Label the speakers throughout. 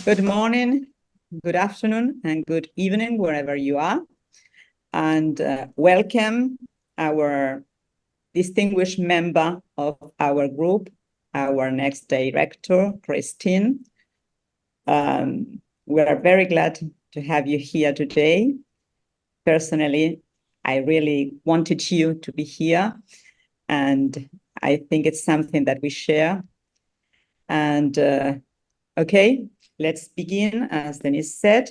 Speaker 1: Good morning, good afternoon, and good evening, wherever you are. And welcome our distinguished member of our group, our next director, Christine. We are very glad to have you here today. Personally, I really wanted you to be here, and I think it's something that we share. And okay, let's begin. As Denise said,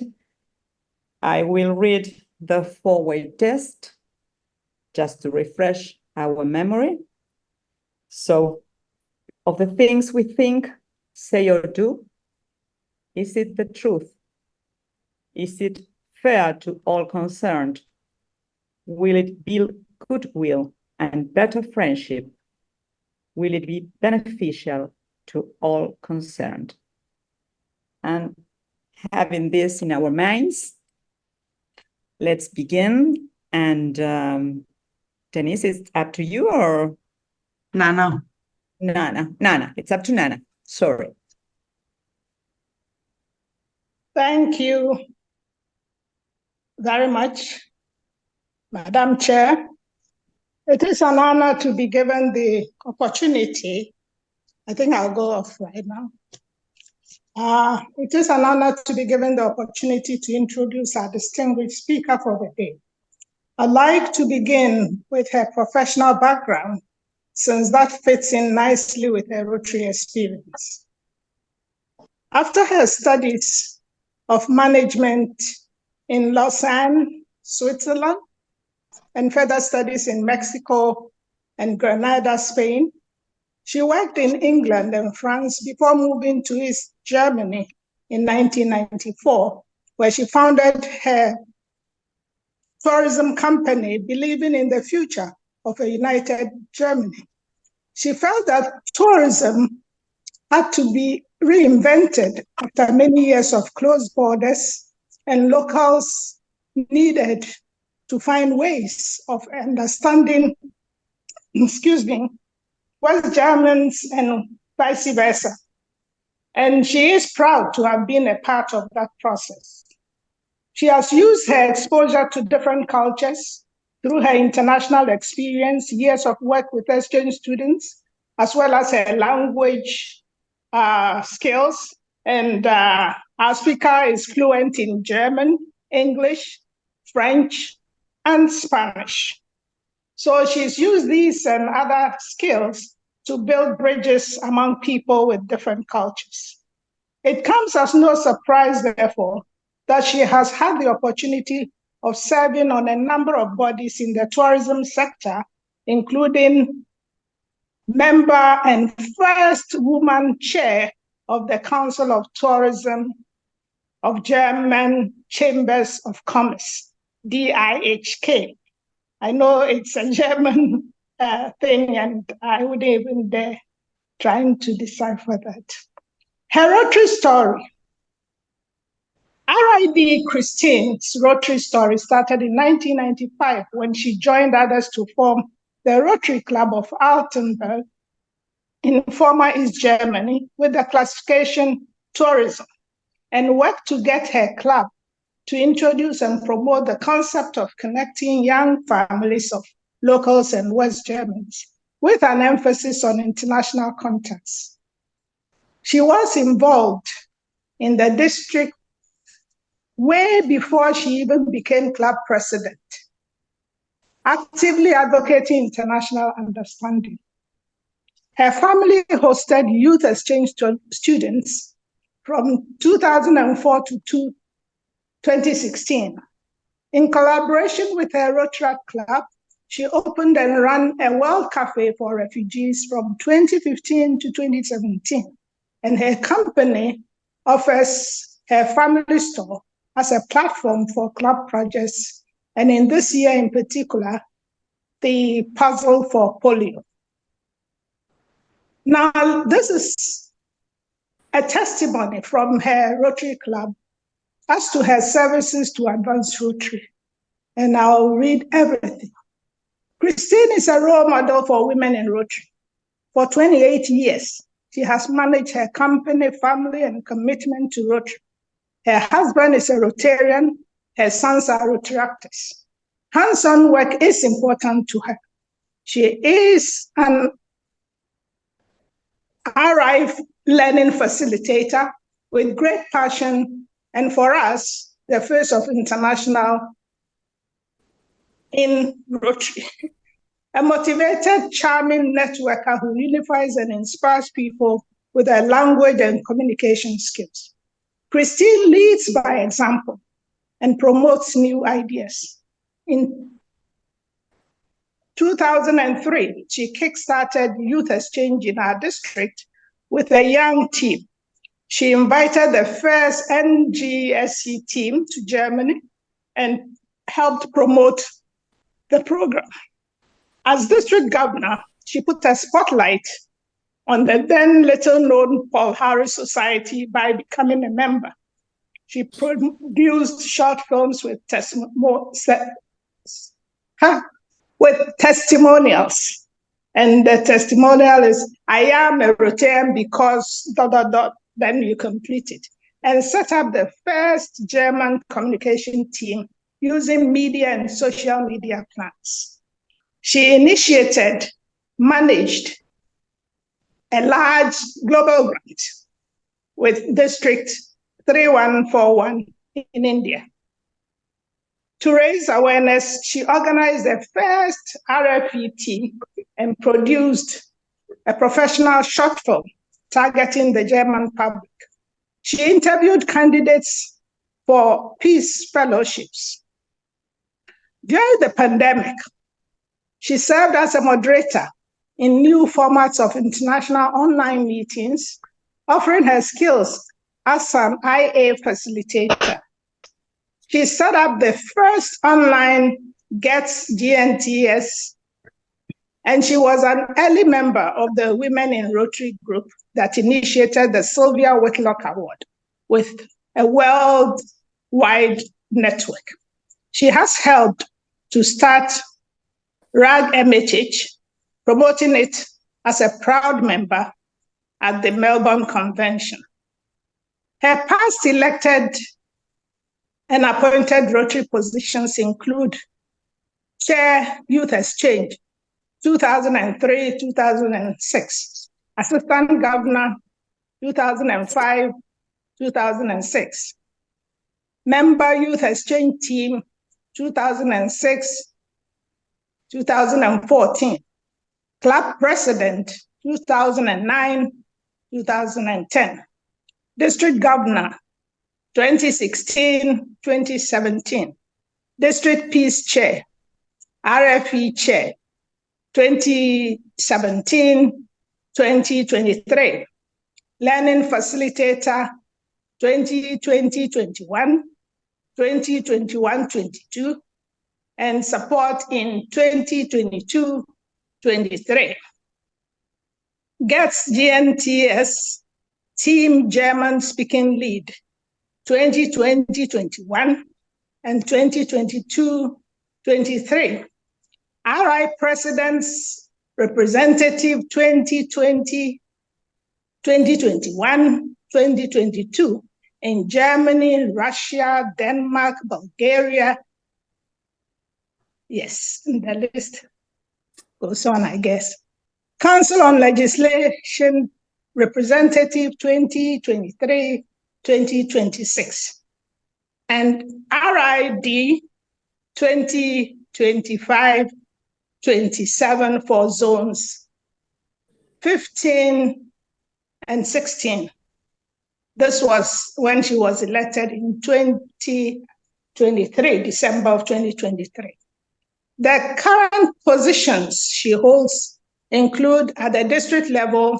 Speaker 1: I will read the four-way test just to refresh our memory. So, of the things we think, say, or do, is it the truth? Is it fair to all concerned? Will it build goodwill and better friendship? Will it be beneficial to all concerned? And having this in our minds, let's begin. And Denise, it's up to you, or?
Speaker 2: Nana.
Speaker 1: Nana, it's up to Nana. Sorry.
Speaker 2: Thank you very much, Madam Chair. It is an honor to be given the opportunity. I think I'll go off right now. It is an honor to be given the opportunity to introduce our distinguished speaker for the day. I'd like to begin with her professional background, since that fits in nicely with her Rotary experience. After her studies of management in Lausanne, Switzerland, and further studies in Mexico and Granada, Spain, she worked in England and France before moving to East Germany in 1994, where she founded her tourism company, believing in the future of a united Germany. She felt that tourism had to be reinvented after many years of closed borders, and locals needed to find ways of understanding, West Germans and vice versa. And she is proud to have been a part of that process. She has used her exposure to different cultures through her international experience, years of work with exchange students, as well as her language skills. And our speaker is fluent in German, English, French, and Spanish. So she's used these and other skills to build bridges among people with different cultures. It comes as no surprise, therefore, that she has had the opportunity of serving on a number of bodies in the tourism sector, including member and first woman chair of the Council of Tourism of German Chambers of Commerce, DIHK. I know it's a German thing, and I wouldn't even dare trying to decipher that. Her Rotary story. RID Christine's Rotary story started in 1995 when she joined others to form the Rotary Club of Altenburg in former East Germany with the classification tourism, and worked to get her club to introduce and promote the concept of connecting young families of locals and West Germans with an emphasis on international contacts. She was involved in the district way before she even became club president, actively advocating international understanding. Her family hosted youth exchange students from 2004 to 2016. In collaboration with her Rotary Club, she opened and ran a World Cafe for refugees from 2015 to 2017. And her company offers her family store as a platform for club projects, and in this year in particular, the puzzle for polio. Now, this is a testimony from her Rotary Club as to her services to advance Rotary, and I'll read everything. Christine is a role model for women in Rotary. For 28 years, she has managed her company, family, and commitment to Rotary. Her husband is a Rotarian. Her sons are Rotaractors. Hands-on work is important to her. She is an RI learning facilitator with great passion, and for us, the face of international in Rotary. A motivated, charming networker who unifies and inspires people with her language and communication skills. Christine leads by example and promotes new ideas. In 2003, she kickstarted youth exchange in our district with a young team. She invited the first NGSC team to Germany and helped promote the program. As district governor, she put a spotlight on the then little-known Paul Harris Society by becoming a member. She produced short films with testimonials. And the testimonial is, I am a Rotarian because ... then you complete it. And set up the first German communication team using media and social media plans. She initiated, managed a large global grant with District 3141 in India. To raise awareness, she organized the first RFE team and produced a professional short film targeting the German public. She interviewed candidates for peace fellowships. During the pandemic, she served as a moderator in new formats of international online meetings, offering her skills as an IA facilitator. She set up the first online GETS GNTS, and she was an early member of the Women in Rotary group that initiated the Sylvia Whitlock Award with a worldwide network. She has helped to start RAG MHH, promoting it as a proud member at the Melbourne Convention. Her past elected and appointed Rotary positions include Chair Youth Exchange, 2003-2006, Assistant Governor, 2005-2006, Member Youth Exchange Team, 2006-2014, Club President, 2009-2010, District Governor, 2016-2017, District Peace Chair, RFE Chair, 2017-2023, Learning Facilitator, 2020-21, 2021-22, and support in 2022-23. GETS GNTS Team German Speaking Lead, 2020-21 and 2022-23. RI President's Representative 2020, 2021, 2022 in Germany, Russia, Denmark, Bulgaria. Yes, the list goes on, I guess. Council on Legislation Representative 2023, 2026. And RID 2025, 27 for zones 15 and 16. This was when she was elected in 2023, December of 2023. The current positions she holds include at the district level,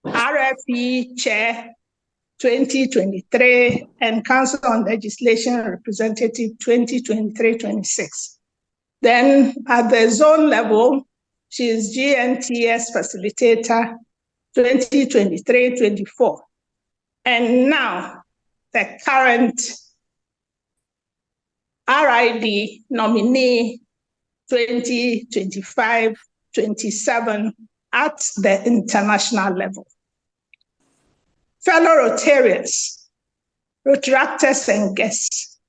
Speaker 2: RFE Chair 2023 and Council on Legislation Representative 2023-26. Then at the zone level, she is GNTS Facilitator 2023-24. And now the current RID nominee 2025-27 at the international level. Fellow Rotarians, Rotaractors and guests,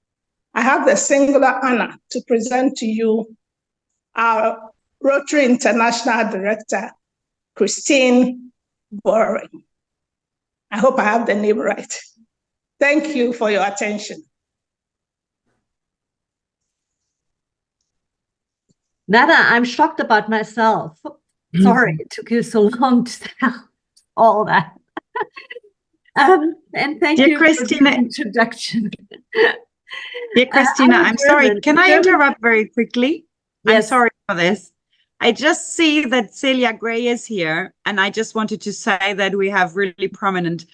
Speaker 2: I have the singular honor to present to you our Rotary International Director, Christine Buering. I hope I have the name right. Thank you for your attention.
Speaker 3: Nada, I'm shocked about myself. Sorry it took you so long to say all that. And thank
Speaker 4: Dear
Speaker 3: you
Speaker 4: Christina,
Speaker 3: for the introduction.
Speaker 4: Dear Christina, I'm sorry. Can I interrupt very quickly?
Speaker 3: Yes.
Speaker 4: I'm sorry for this. I just see that Celia Gray is here, and I just wanted to say that we have really prominent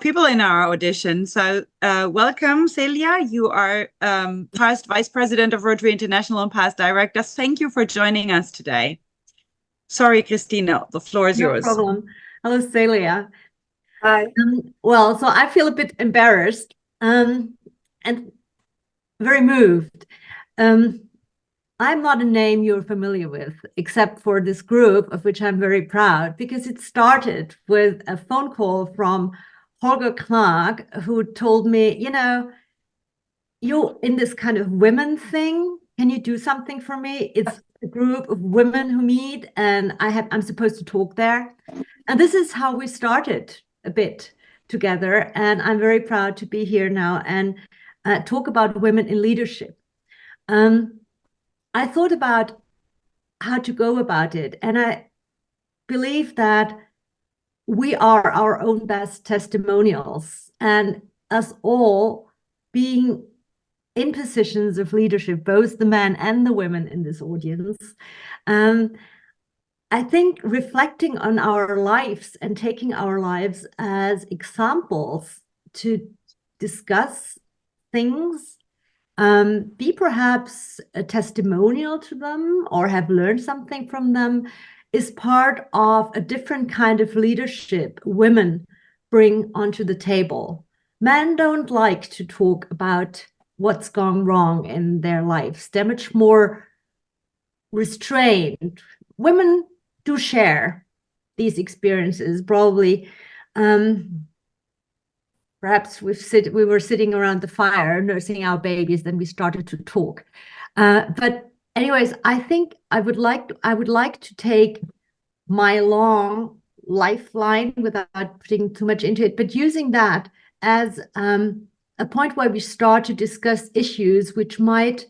Speaker 4: people in our audition. So welcome, Celia. You are past Vice President of Rotary International and past Director. Thank you for joining us today. Sorry, Christina, the floor is yours.
Speaker 3: No problem. Hello, Celia.
Speaker 5: Hi.
Speaker 3: Well, so I feel a bit embarrassed and very moved. I'm not a name you're familiar with, except for this group, of which I'm very proud, because it started with a phone call from Holger Clark, who told me, you know, you're in this kind of women thing. Can you do something for me? It's a group of women who meet, and I'm supposed to talk there. And this is how we started a bit together. And I'm very proud to be here now and talk about women in leadership. I thought about how to go about it, and I believe that we are our own best testimonials, and us all being in positions of leadership, both the men and the women in this audience. I think reflecting on our lives and taking our lives as examples to discuss things, be perhaps a testimonial to them or have learned something from them, is part of a different kind of leadership women bring onto the table. Men don't like to talk about what's gone wrong in their lives. They're much more restrained. Women do share these experiences, probably. Perhaps we were sitting around the fire nursing our babies, then we started to talk. But anyways, I think I would like to take my long lifeline without putting too much into it, but using that as a point where we start to discuss issues which might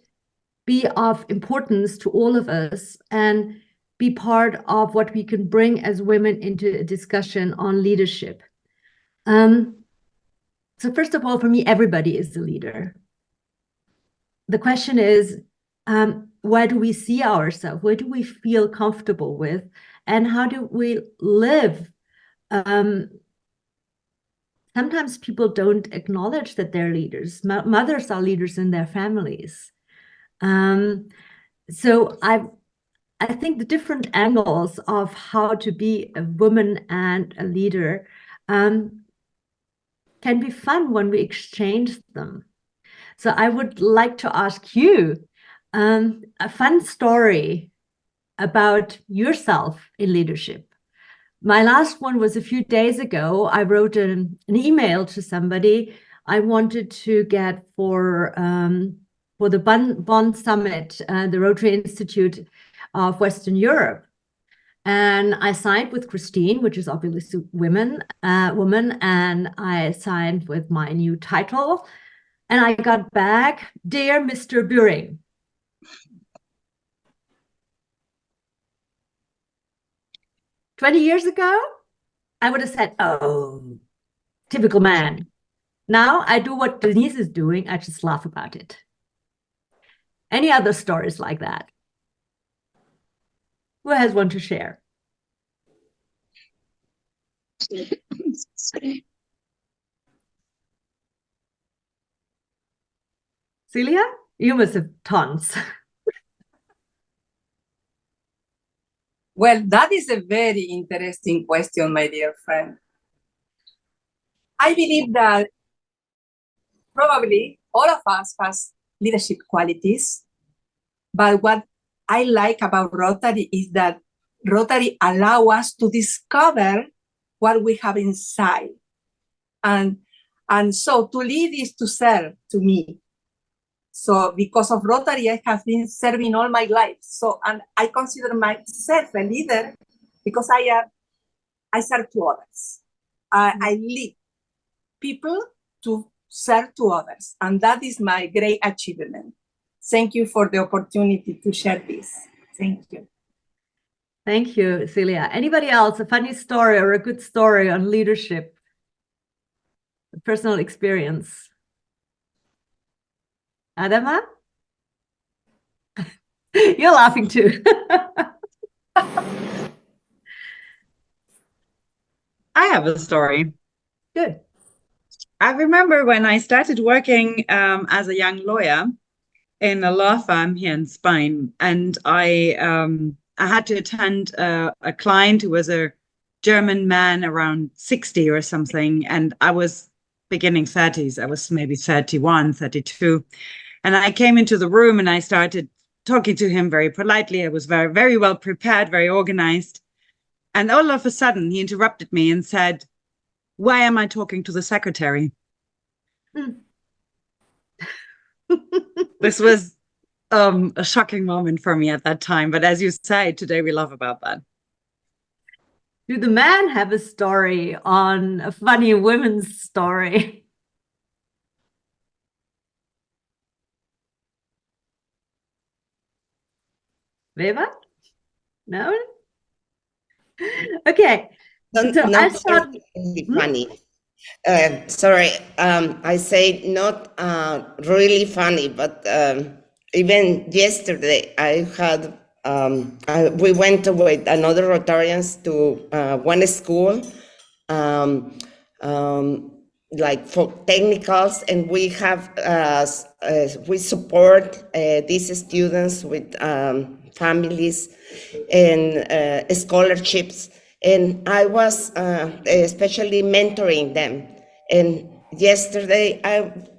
Speaker 3: be of importance to all of us and be part of what we can bring as women into a discussion on leadership. So first of all, for me, everybody is a leader. The question is, where do we see ourselves? Where do we feel comfortable with? And how do we live? Sometimes people don't acknowledge that they're leaders. Mothers are leaders in their families. So I think the different angles of how to be a woman and a leader can be fun when we exchange them. So I would like to ask you a fun story about yourself in leadership. My last one was a few days ago. I wrote an email to somebody I wanted to get for the Bonn Summit, the Rotary Institute of Western Europe. And I signed with Christine, which is obviously woman, and I signed with my new title. And I got back, "Dear Mr. Buering." "20 years ago, I would have said, oh, typical man. Now I do what Denise is doing. I just laugh about it. Any other stories like that? Who has one to share? Celia, you must have tons.
Speaker 5: Well, that is a very interesting question, my dear friend. I believe that probably all of us has leadership qualities, but what I like about Rotary is that Rotary allows us to discover what we have inside. And And so to lead is to serve to me. So because of Rotary, I have been serving all my life. So, and I consider myself a leader because I serve to others. I lead people to serve to others. And that is my great achievement. Thank you for the opportunity to share this. Thank you.
Speaker 3: Thank you, Celia. Anybody else, a funny story or a good story on leadership? A personal experience? Adama? You're laughing too.
Speaker 4: I have a story.
Speaker 3: Good.
Speaker 4: I remember when I started working as a young lawyer in a law firm here in Spain, and I had to attend a client who was a German man around 60 or something, and I was beginning 30s. I was maybe 31, 32. And I came into the room and I started talking to him very politely. I was very, very well prepared, very organized. And all of a sudden, he interrupted me and said, "Why am I talking to the secretary?" This was a shocking moment for me at that time. But as you say, today we laugh about that.
Speaker 3: Do the men have a story on a funny women's story? Veva? No? Okay. So I
Speaker 6: Not
Speaker 3: start.
Speaker 6: really funny. Sorry, I say not really funny, but even yesterday I had we went with another Rotarians to one school, like for technicals, and we have we support these students with families and scholarships. And I was especially mentoring them. And yesterday,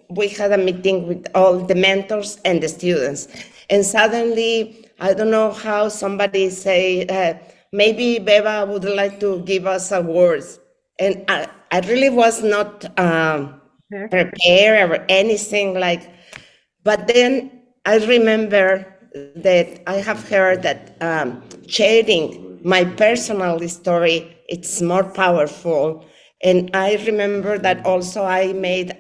Speaker 6: we had a meeting with all the mentors and the students. And suddenly, I don't know how somebody say, maybe Beba would like to give us a words. And I really was not prepared or anything like, but then I remember that I have heard that sharing my personal story, it's more powerful. And I remember that also I made,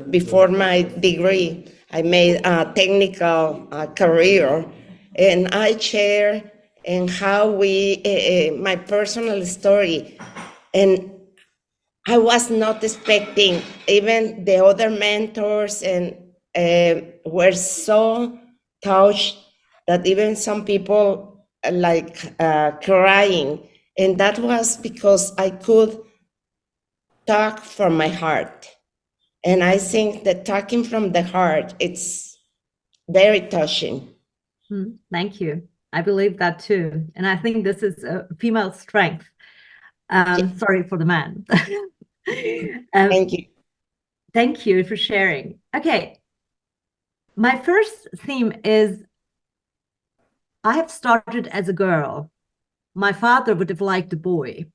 Speaker 6: before my degree, I made a technical career, and I share and how my personal story. And I was not expecting, even the other mentors and were so touched that even some people crying. And that was because I could talk from my heart. And I think that talking from the heart, it's very touching.
Speaker 3: Thank you. I believe that too. And I think this is a female strength. Sorry for the man.
Speaker 6: Thank you.
Speaker 3: Thank you for sharing. Okay. My first theme is I have started as a girl. My father would have liked a boy.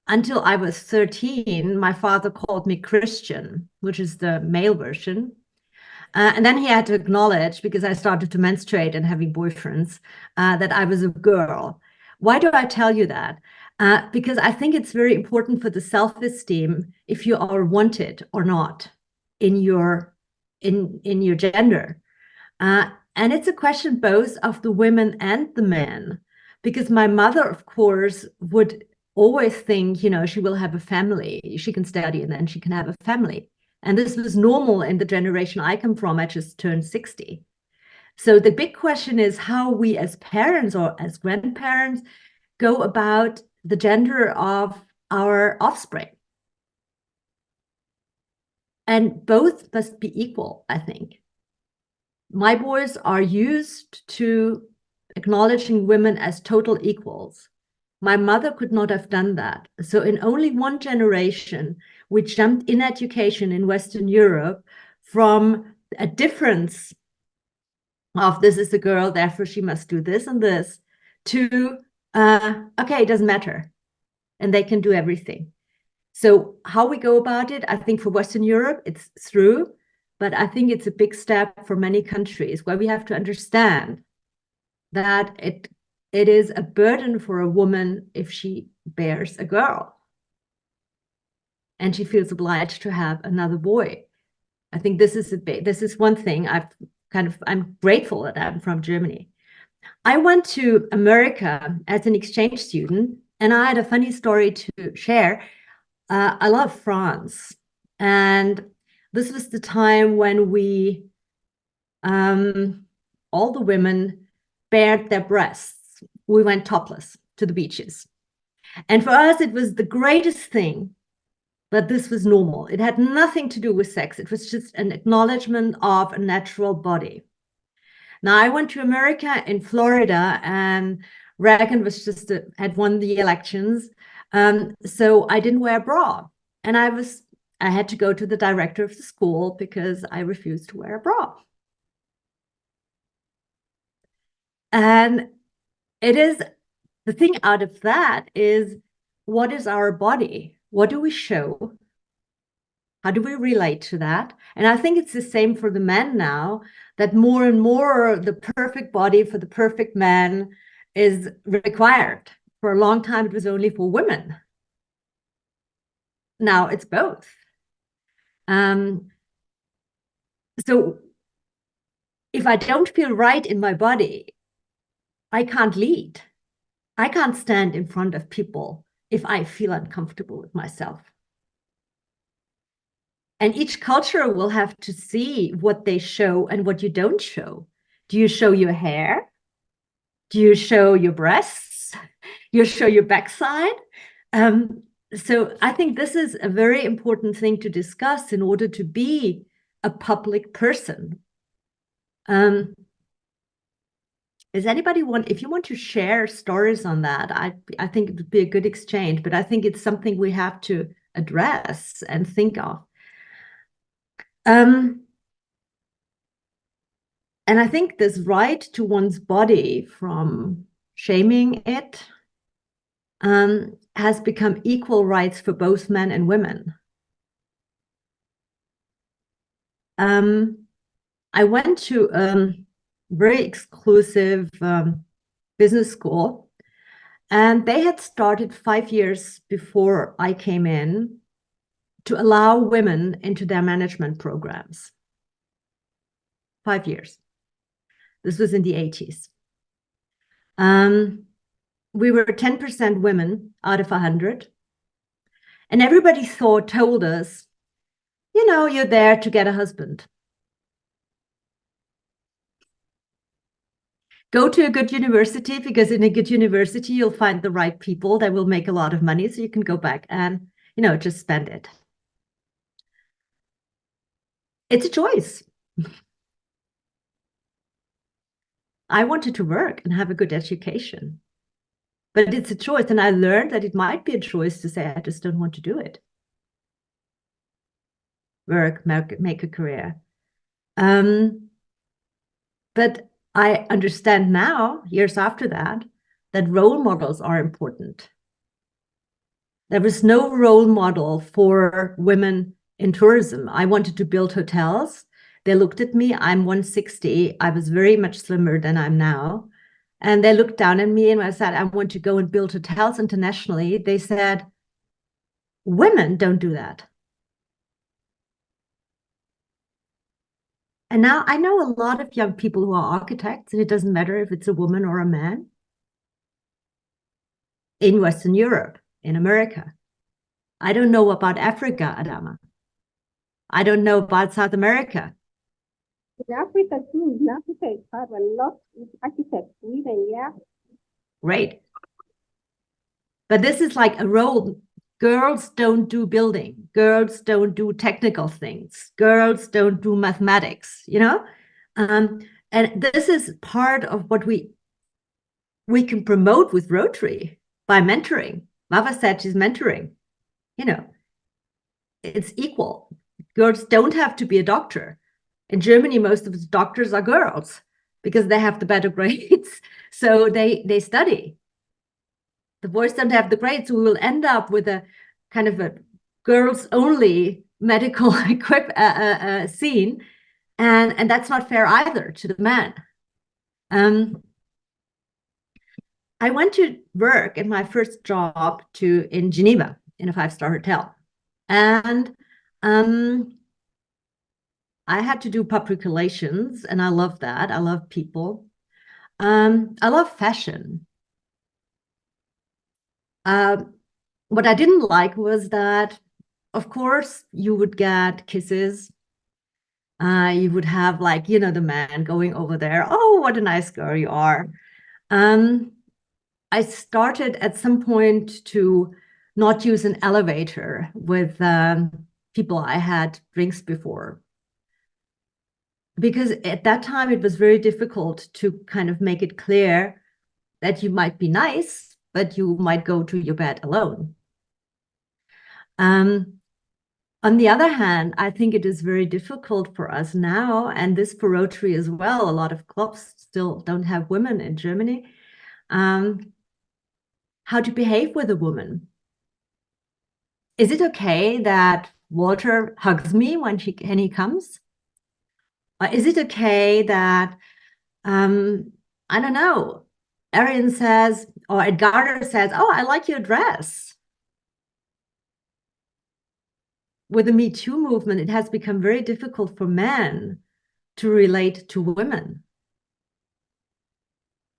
Speaker 3: Until I was 13, my father called me Christian, which is the male version. And then he had to acknowledge, because I started to menstruate and having boyfriends, that I was a girl. Why do I tell you that? Because I think it's very important for the self-esteem if you are wanted or not in your gender. And it's a question both of the women and the men, because my mother, of course, would always think, you know, she will have a family, she can study and then she can have a family. And this was normal in the generation I come from. I just turned 60. So the big question is how we as parents or as grandparents go about the gender of our offspring. And both must be equal, I think. My boys are used to acknowledging women as total equals. My mother could not have done that. So in only one generation, we jumped in education in Western Europe from a difference of this is a girl, therefore she must do this and this, to, okay, it doesn't matter. And they can do everything. So how we go about it, I think for Western Europe, it's through, but I think it's a big step for many countries where we have to understand that it is a burden for a woman if she bears a girl and she feels obliged to have another boy. I think this is one thing I'm grateful that I'm from Germany. I went to America as an exchange student, and I had a funny story to share. I love France, and this was the time when we, all the women bared their breasts. We went topless to the beaches. And for us, it was the greatest thing that this was normal. It had nothing to do with sex. It was just an acknowledgement of a natural body. Now, I went to America in Florida, and Reagan was had won the elections. So I didn't wear a bra. And I had to go to the director of the school because I refused to wear a bra. And the thing out of that is, what is our body? What do we show? How do we relate to that? And I think it's the same for the men now, that more and more the perfect body for the perfect man is required. For a long time, it was only for women. Now it's both. So if I don't feel right in my body, I can't lead. I can't stand in front of people if I feel uncomfortable with myself. And each culture will have to see what they show and what you don't show. Do you show your hair? Do you show your breasts? You show your backside? So I think this is a very important thing to discuss in order to be a public person. Is anybody if you want to share stories on that, I think it would be a good exchange, but I think it's something we have to address and think of. And I think this right to one's body from shaming it has become equal rights for both men and women. I went to a very exclusive business school, and they had started 5 years before I came in to allow women into their management programs. 5 years. This was in the 80s. We were 10% women out of 100. And everybody told us, you're there to get a husband. Go to a good university, because in a good university, you'll find the right people that will make a lot of money, so you can go back and, just spend it. It's a choice. I wanted to work and have a good education, but it's a choice. And I learned that it might be a choice to say, I just don't want to do it. Work, make a career. But I understand now, years after that role models are important. There was no role model for women in tourism. I wanted to build hotels. They looked at me. I'm 160. I was very much slimmer than I'm now. And they looked down at me, and when I said, I want to go and build hotels internationally, they said, women don't do that. And now I know a lot of young people who are architects, and it doesn't matter if it's a woman or a man, in Western Europe, in America. I don't know about Africa, Adama. I don't know about South America.
Speaker 7: In Africa too, in Africa it's have a lot of architects, women, yeah.
Speaker 3: Great. But this is like a role. Girls don't do building. Girls don't do technical things. Girls don't do mathematics, And this is part of what we can promote with Rotary by mentoring. Mava said she's mentoring. It's equal. Girls don't have to be a doctor. In Germany, most of the doctors are girls because they have the better grades. So they study. The boys don't have the grades, so we will end up with a kind of a girls only medical scene, and that's not fair either to the men. I went to work in my first job in Geneva in a 5-star hotel, and I had to do public relations, and I love that. I love people. I love fashion. What I didn't like was that, of course, you would get kisses. You would have like, you know, the man going over there. Oh, what a nice girl you are. I started at some point to not use an elevator with people I had drinks before. Because at that time, it was very difficult to kind of make it clear that you might be nice, but you might go to your bed alone. On the other hand, I think it is very difficult for us now, and this for Rotary as well. A lot of clubs still don't have women in Germany. How to behave with a woman. Is it okay that Walter hugs me when he comes? Or is it okay that, I don't know, Arian says, or Edgardo says, oh, I like your dress. With the Me Too movement, it has become very difficult for men to relate to women.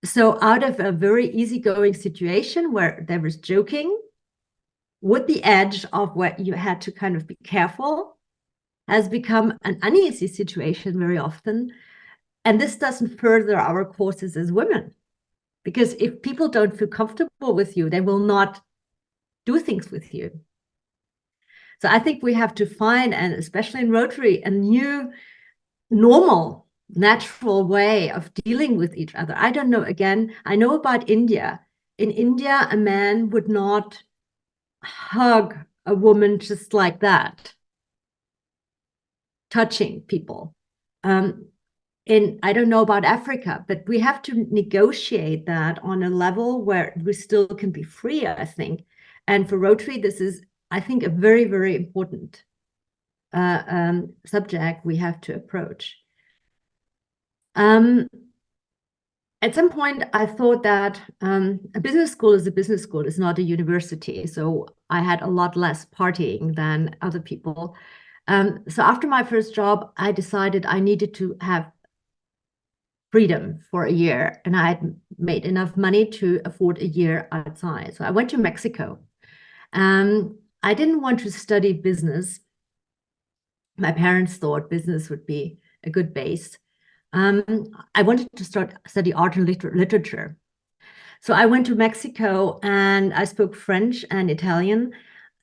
Speaker 3: So out of a very easygoing situation where there was joking, with the edge of what you had to kind of be careful, has become an uneasy situation very often. And this doesn't further our causes as women. Because if people don't feel comfortable with you, they will not do things with you. So I think we have to find, and especially in Rotary, a new normal, natural way of dealing with each other. I don't know, again, I know about India. In India, a man would not hug a woman just like that, touching people. I don't know about Africa, but we have to negotiate that on a level where we still can be free, I think. And for Rotary, this is, I think, a very, very important subject we have to approach. At some point, I thought that a business school is a business school, it's not a university. So I had a lot less partying than other people. So after my first job, I decided I needed to have freedom for a year, and I had made enough money to afford a year outside. So I went to Mexico. I didn't want to study business. My parents thought business would be a good base. I wanted to study art and literature. So I went to Mexico and I spoke French and Italian.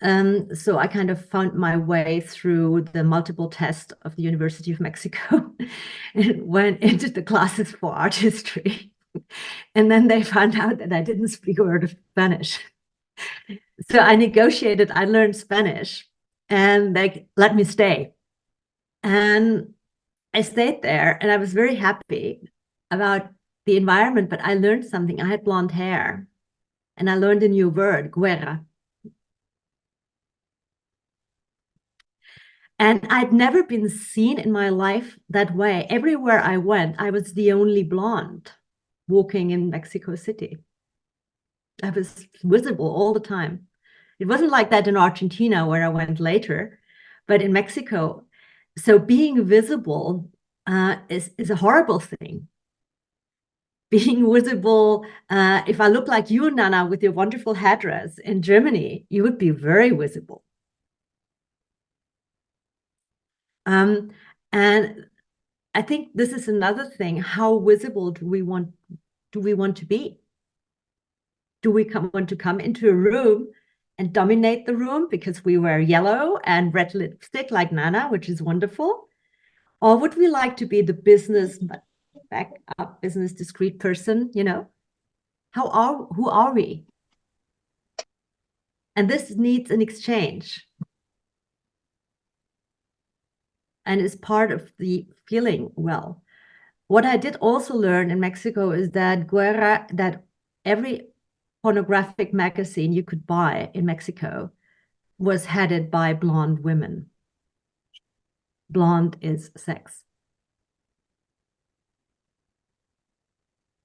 Speaker 3: So I kind of found my way through the multiple tests of the University of Mexico and went into the classes for art history. And then they found out that I didn't speak a word of Spanish. So I negotiated, I learned Spanish, and they let me stay. And I stayed there and I was very happy about the environment, but I learned something. I had blonde hair and I learned a new word, güera. And I'd never been seen in my life that way. Everywhere I went, I was the only blonde walking in Mexico City. I was visible all the time. It wasn't like that in Argentina, where I went later, but in Mexico. So being visible is a horrible thing. Being visible, if I look like you, Nana, with your wonderful headdress in Germany, you would be very visible. And I think this is another thing. How visible do we want to be? Do we want to come into a room and dominate the room because we wear yellow and red lipstick like Nana, which is wonderful? Or would we like to be the business, back up, business discreet person, you know? Who are we? And this needs an exchange. And is part of the feeling well. What I did also learn in Mexico is that that every pornographic magazine you could buy in Mexico was headed by blonde women. Blonde is sex.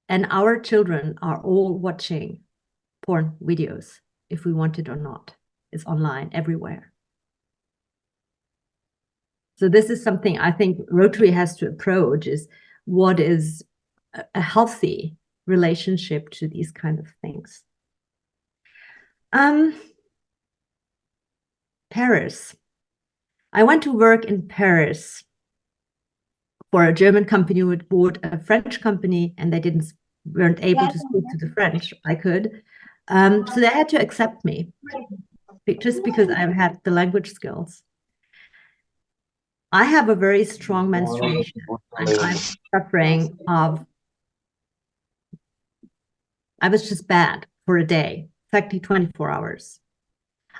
Speaker 3: And our children are all watching porn videos, if we want it or not. It's online everywhere. So this is something I think Rotary has to approach, is what is a healthy relationship to these kind of things. Paris. I went to work in Paris for a German company who had bought a French company, and they weren't able to speak to the French. I could. So they had to accept me just because I had the language skills. I have a very strong menstruation, and I'm suffering of, I was just bad for a day, exactly 24 hours.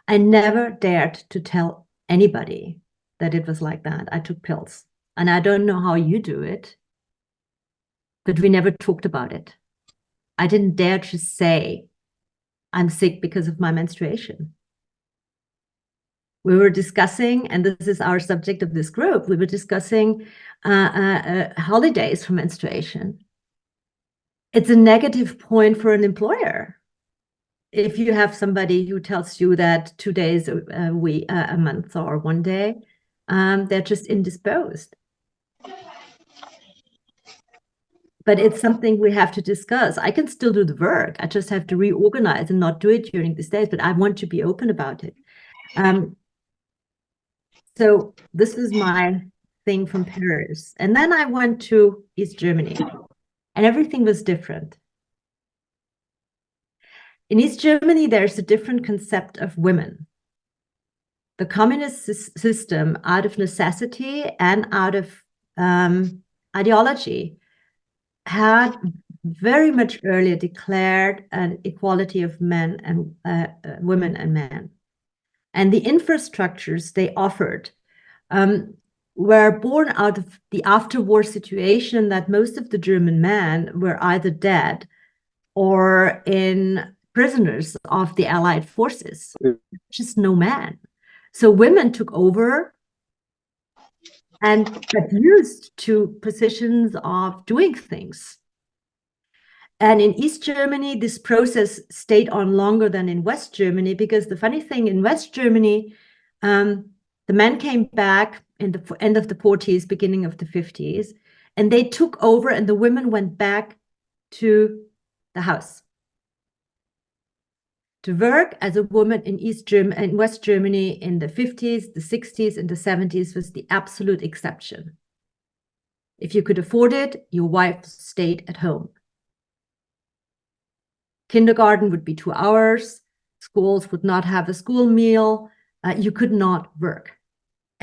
Speaker 3: I never dared to tell anybody that it was like that. I took pills, and I don't know how you do it, but we never talked about it. I didn't dare to say I'm sick because of my menstruation. We were discussing, and this is our subject of this group, we were discussing holidays for menstruation. It's a negative point for an employer. If you have somebody who tells you that 2 days a month or 1 day, they're just indisposed. But it's something we have to discuss. I can still do the work. I just have to reorganize and not do it during these days, but I want to be open about it. So this is my thing from Paris. And then I went to East Germany, and everything was different. In East Germany, there's a different concept of women. The communist system, out of necessity and out of ideology, had very much earlier declared an equality of men and women and men. And the infrastructures they offered were born out of the after-war situation that most of the German men were either dead or in prisoners of the Allied forces. Just no man. So women took over and got used to positions of doing things. And in East Germany, this process stayed on longer than in West Germany, because the funny thing, in West Germany, the men came back in the end of the 40s, beginning of the 50s, and they took over, and the women went back to the house. To work as a woman in West Germany in the 50s, the 60s, and the 70s was the absolute exception. If you could afford it, your wife stayed at home. Kindergarten would be 2 hours. Schools would not have a school meal. You could not work.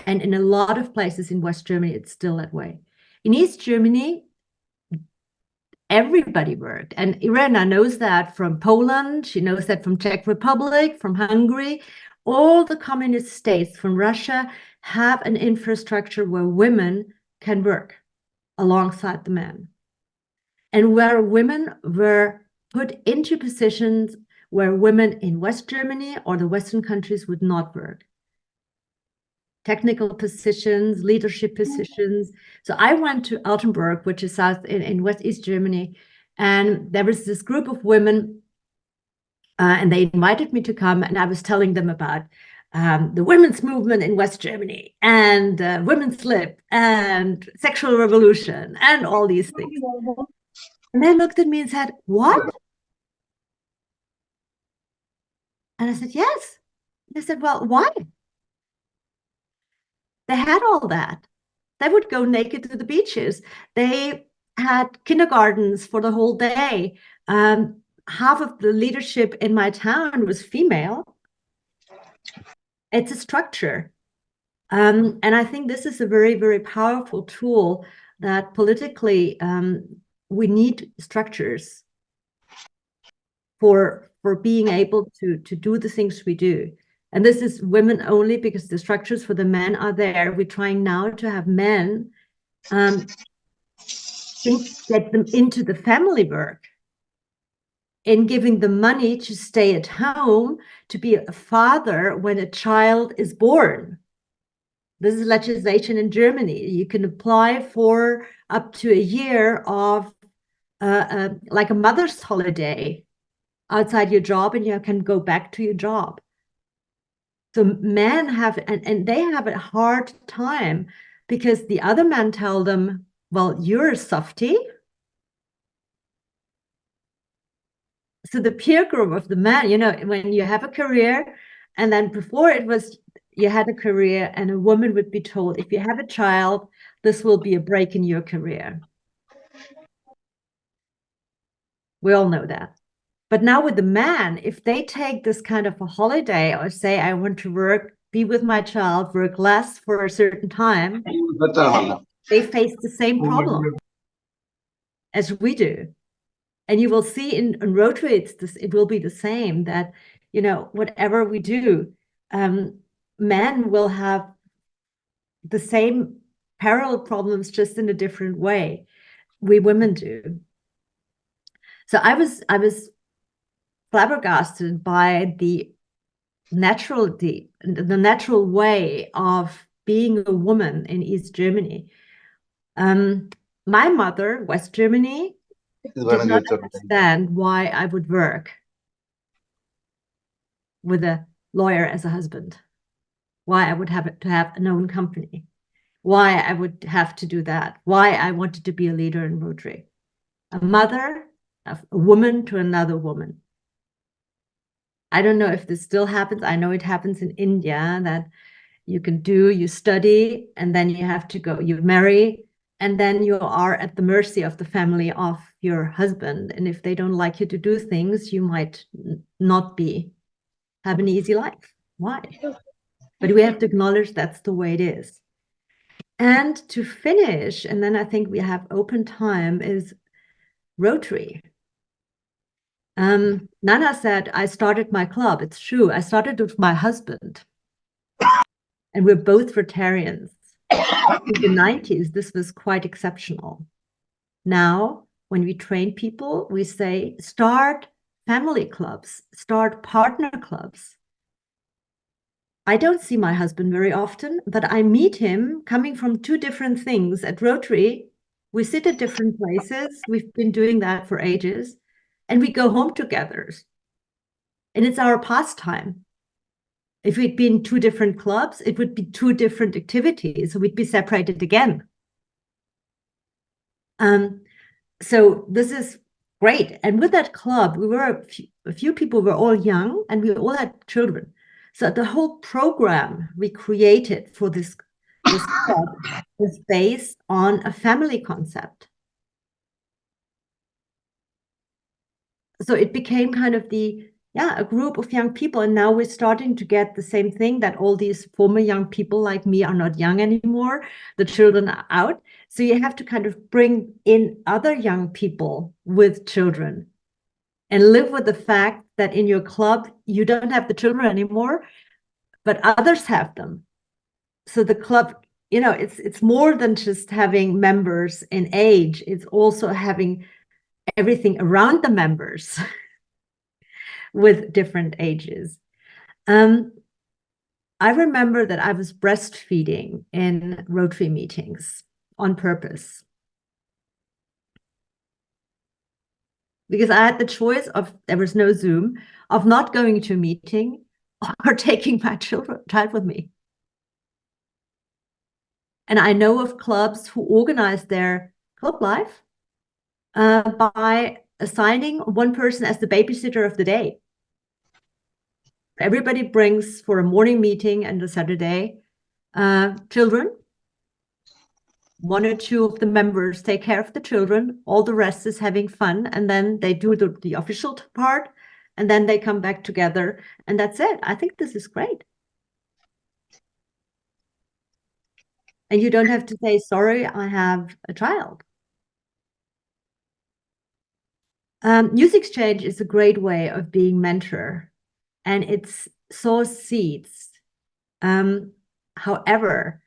Speaker 3: And in a lot of places in West Germany, it's still that way. In East Germany, everybody worked. And Irena knows that from Poland. She knows that from Czech Republic, from Hungary. All the communist states from Russia have an infrastructure where women can work alongside the men. And where women were put into positions where women in West Germany or the Western countries would not work. Technical positions, leadership positions. So I went to Altenburg, which is south in West East Germany, and there was this group of women, and they invited me to come, and I was telling them about the women's movement in West Germany, and women's lib, and sexual revolution, and all these things. And they looked at me and said, "What?" And I said, "Yes." They said, "Well, why?" They had all that. They would go naked to the beaches. They had kindergartens for the whole day. Half of the leadership in my town was female. It's a structure. And I think this is a very, very powerful tool that politically we need structures for being able to do the things we do. And this is women only, because the structures for the men are there. We're trying now to have men get them into the family work. in giving the money to stay at home to be a father when a child is born. This is legislation in Germany. You can apply for up to a year of like a mother's holiday outside your job, and you can go back to your job. So men have, and they have a hard time because the other men tell them, well, you're a softie. So the peer group of the men, you know, when you have a career, and then before it was, you had a career and a woman would be told, if you have a child, this will be a break in your career. We all know that. But now with the man, if they take this kind of a holiday or say, I want to work, be with my child, work less for a certain time, they face the same problem as we do. And you will see in Rotary, it will be the same, that, you know, whatever we do, men will have the same parallel problems, just in a different way. We women do. So I was flabbergasted by the natural way of being a woman in East Germany. My mother, West Germany, did not understand why I would work with a lawyer as a husband, why I would have to have an own company, why I would have to do that, why I wanted to be a leader in Rotary. A mother, a woman to another woman. I don't know if this still happens. I know it happens in India, that you study, and then you have to go, you marry, and then you are at the mercy of the family of your husband. And if they don't like you to do things, you might not have an easy life. Why? But we have to acknowledge that's the way it is. And to finish, and then I think we have open time, is Rotary. Nana said, I started my club. It's true. I started with my husband. And we're both Rotarians. In the 90s, this was quite exceptional. Now, when we train people, we say, start family clubs, start partner clubs. I don't see my husband very often, but I meet him coming from two different things. At Rotary, we sit at different places. We've been doing that for ages, and we go home together. And it's our pastime. If we'd been two different clubs, it would be two different activities. So we'd be separated again. So this is great. And with that club, we were a few people were all young, and we all had children. So the whole program we created for this club was based on a family concept. So it became kind of a group of young people. And now we're starting to get the same thing, that all these former young people like me are not young anymore. The children are out. So you have to kind of bring in other young people with children and live with the fact that in your club, you don't have the children anymore, but others have them. So the club, you know, it's more than just having members in age. It's also having everything around the members with different ages. I remember that I was breastfeeding in Rotary meetings on purpose, because I had the choice of, there was no Zoom, of not going to a meeting or taking my child with me. And I know of clubs who organize their club life by assigning one person as the babysitter of the day. Everybody brings, for a morning meeting and a Saturday, children. One or two of the members take care of the children. All the rest is having fun. And then they do the official part. And then they come back together. And that's it. I think this is great. And you don't have to say, sorry, I have a child. Youth exchange is a great way of being mentor. And it's sows seeds. However,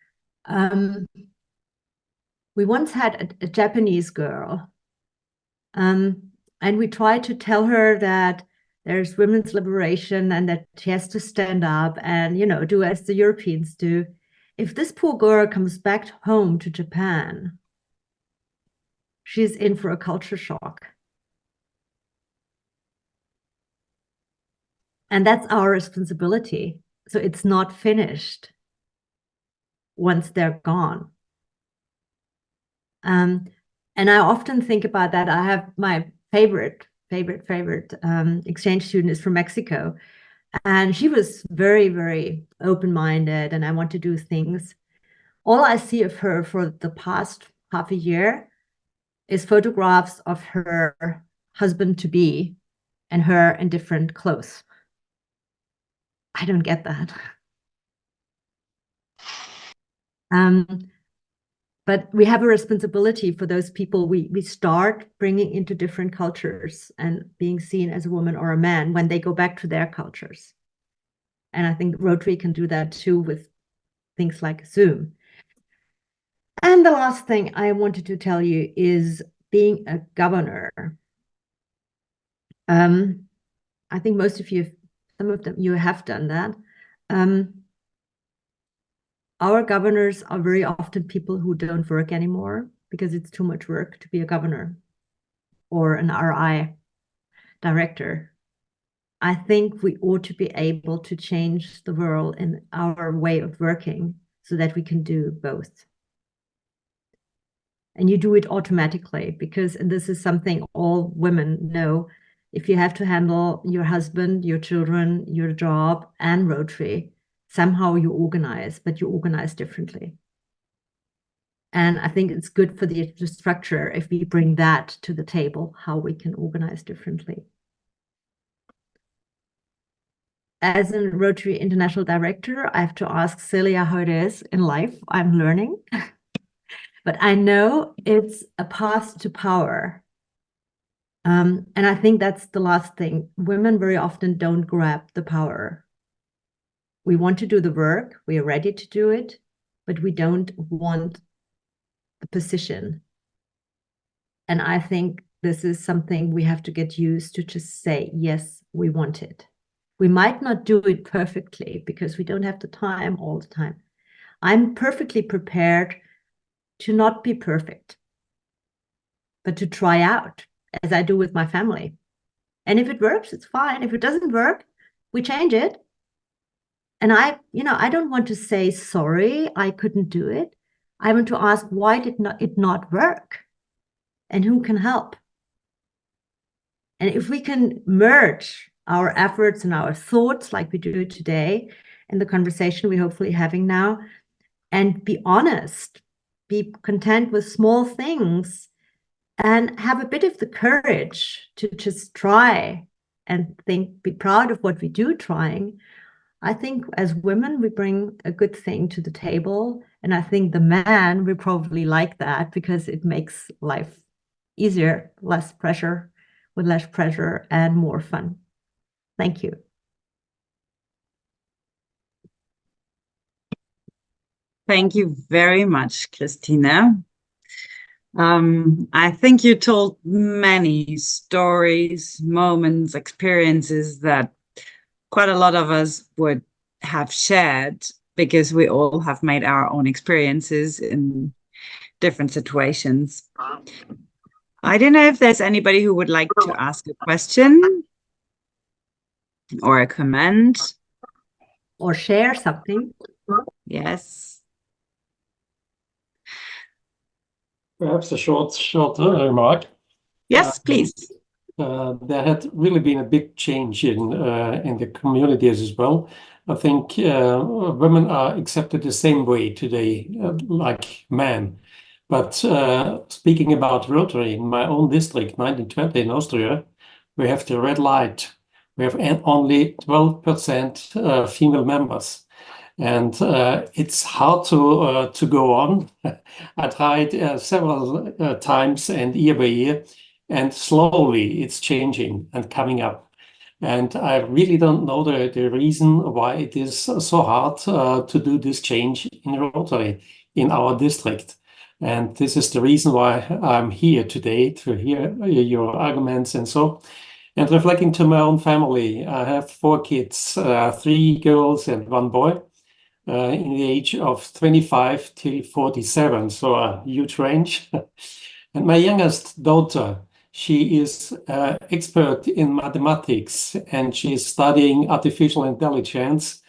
Speaker 3: we once had a Japanese girl, and And we try to tell her that there's women's liberation and that she has to stand up and, you know, do as the Europeans do. If this poor girl comes back home to Japan, she's in for a culture shock. And that's our responsibility. So it's not finished once they're gone. And I often think about that. I have my favorite exchange student is from Mexico. And she was very, very open-minded, and I want to do things. All I see of her for the past half a year is photographs of her husband-to-be and her in different clothes. I don't get that. But we have a responsibility for those people we start bringing into different cultures and being seen as a woman or a man when they go back to their cultures. And I think Rotary can do that too with things like Zoom. And the last thing I wanted to tell you is being a governor. I think most of you, some of them, you have done that. Our governors are very often people who don't work anymore because it's too much work to be a governor or an RI director. I think we ought to be able to change the world in our way of working so that we can do both. And you do it automatically because, and this is something all women know, if you have to handle your husband, your children, your job, and Rotary, somehow you organize, but you organize differently. And I think it's good for the structure if we bring that to the table, how we can organize differently. As a Rotary International Director, I have to ask Celia how it is in life. I'm learning. But I know it's a path to power. And I think that's the last thing. Women very often don't grab the power. We want to do the work, we are ready to do it, but we don't want the position. And I think this is something we have to get used to just say, yes, we want it. We might not do it perfectly because we don't have the time all the time. I'm perfectly prepared to not be perfect, but to try out as I do with my family. And if it works, it's fine. If it doesn't work, we change it. And I don't want to say, sorry, I couldn't do it. I want to ask, why did it not work? And who can help? And if we can merge our efforts and our thoughts like we do today in the conversation we're hopefully having now, and be honest, be content with small things, and have a bit of the courage to just try and be proud of what we do trying, I think as women, we bring a good thing to the table. And I think the man will probably like that because it makes life easier, less pressure, with less pressure and more fun. Thank you.
Speaker 4: Thank you very much, Christina. I think you told many stories, moments, experiences that quite a lot of us would have shared because we all have made our own experiences in different situations. I don't know if there's anybody who would like to ask a question or a comment.
Speaker 3: Or share something.
Speaker 4: Yes.
Speaker 8: Perhaps a short remark.
Speaker 4: Yes, please.
Speaker 8: There had really been a big change in the communities as well. I think women are accepted the same way today, like men. But speaking about Rotary, in my own district, 1920 in Austria, we have the red light. We have only 12% female members. And it's hard to go on. I tried several times and year by year, and slowly it's changing and coming up. And I really don't know the reason why it is so hard to do this change in Rotary in our district. And this is the reason why I'm here today, to hear your arguments and so. And reflecting to my own family, I have 4 kids, 3 girls and 1 boy, in the age of 25 till 47, so a huge range. And my youngest daughter, she is expert in mathematics, and she's studying artificial intelligence.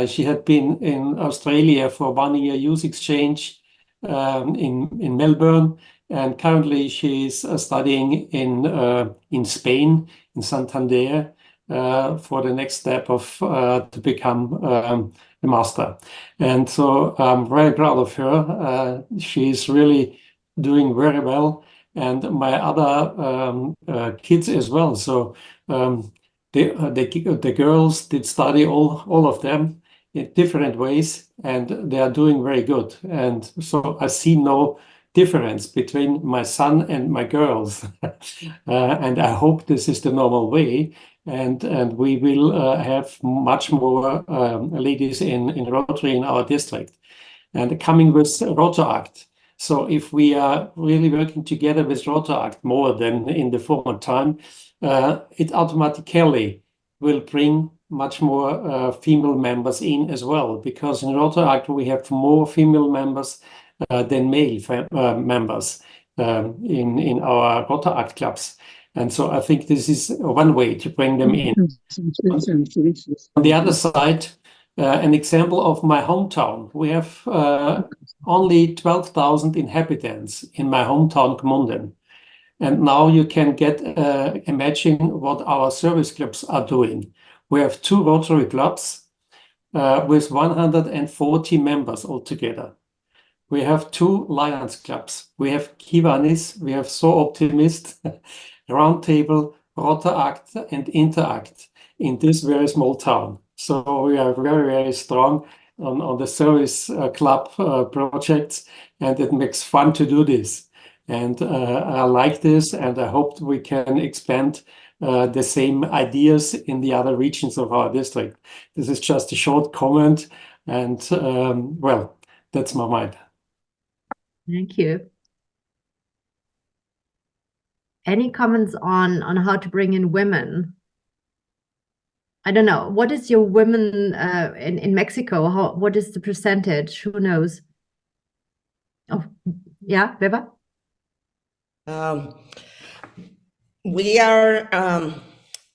Speaker 8: She had been in Australia for 1 year youth exchange in Melbourne, and currently she's studying in Spain, in Santander, for the next step of to become a master. And so I'm very proud of her. She's really doing very well, and my other kids as well. So the girls did study, all of them, in different ways, and they are doing very good. And so I see no difference between my son and my girls. And I hope this is the normal way. And we will have much more ladies in Rotary in our district. And coming with RotarAct. So if we are really working together with RotarAct more than in the former time, it automatically will bring much more female members in as well, because in RotarAct we have more female members than male members in our RotarAct clubs. And so I think this is one way to bring them in. On the other side, an example of my hometown. We have only 12,000 inhabitants in my hometown, Gmunden. And now you can imagine what our service clubs are doing. We have 2 Rotary clubs with 140 members altogether. We have 2 Lions clubs. We have Kiwanis, we have So Optimist, Roundtable, RotarAct, and Interact in this very small town. So we are very, very strong on the service club projects, and it makes fun to do this. And I like this, and I hope we can expand the same ideas in the other regions of our district. This is just a short comment, and well, that's my mind.
Speaker 3: Thank you. Any comments on how to bring in women? I don't know. What is your women in Mexico? What is the percentage? Who knows? Oh, yeah, Beba?
Speaker 6: We are,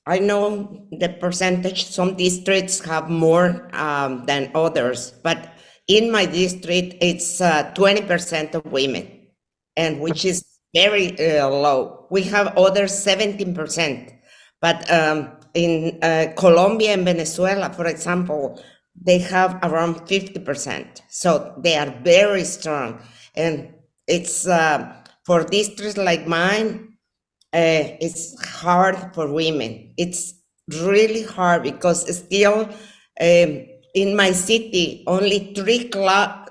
Speaker 6: I know the percentage, some districts have more than others, but in my district, it's 20% of women, and which is very low. We have others 17%, but in Colombia and Venezuela, for example, they have around 50%. So they are very strong. And it's for districts like mine, it's hard for women. It's really hard because still in my city, only 3 clubs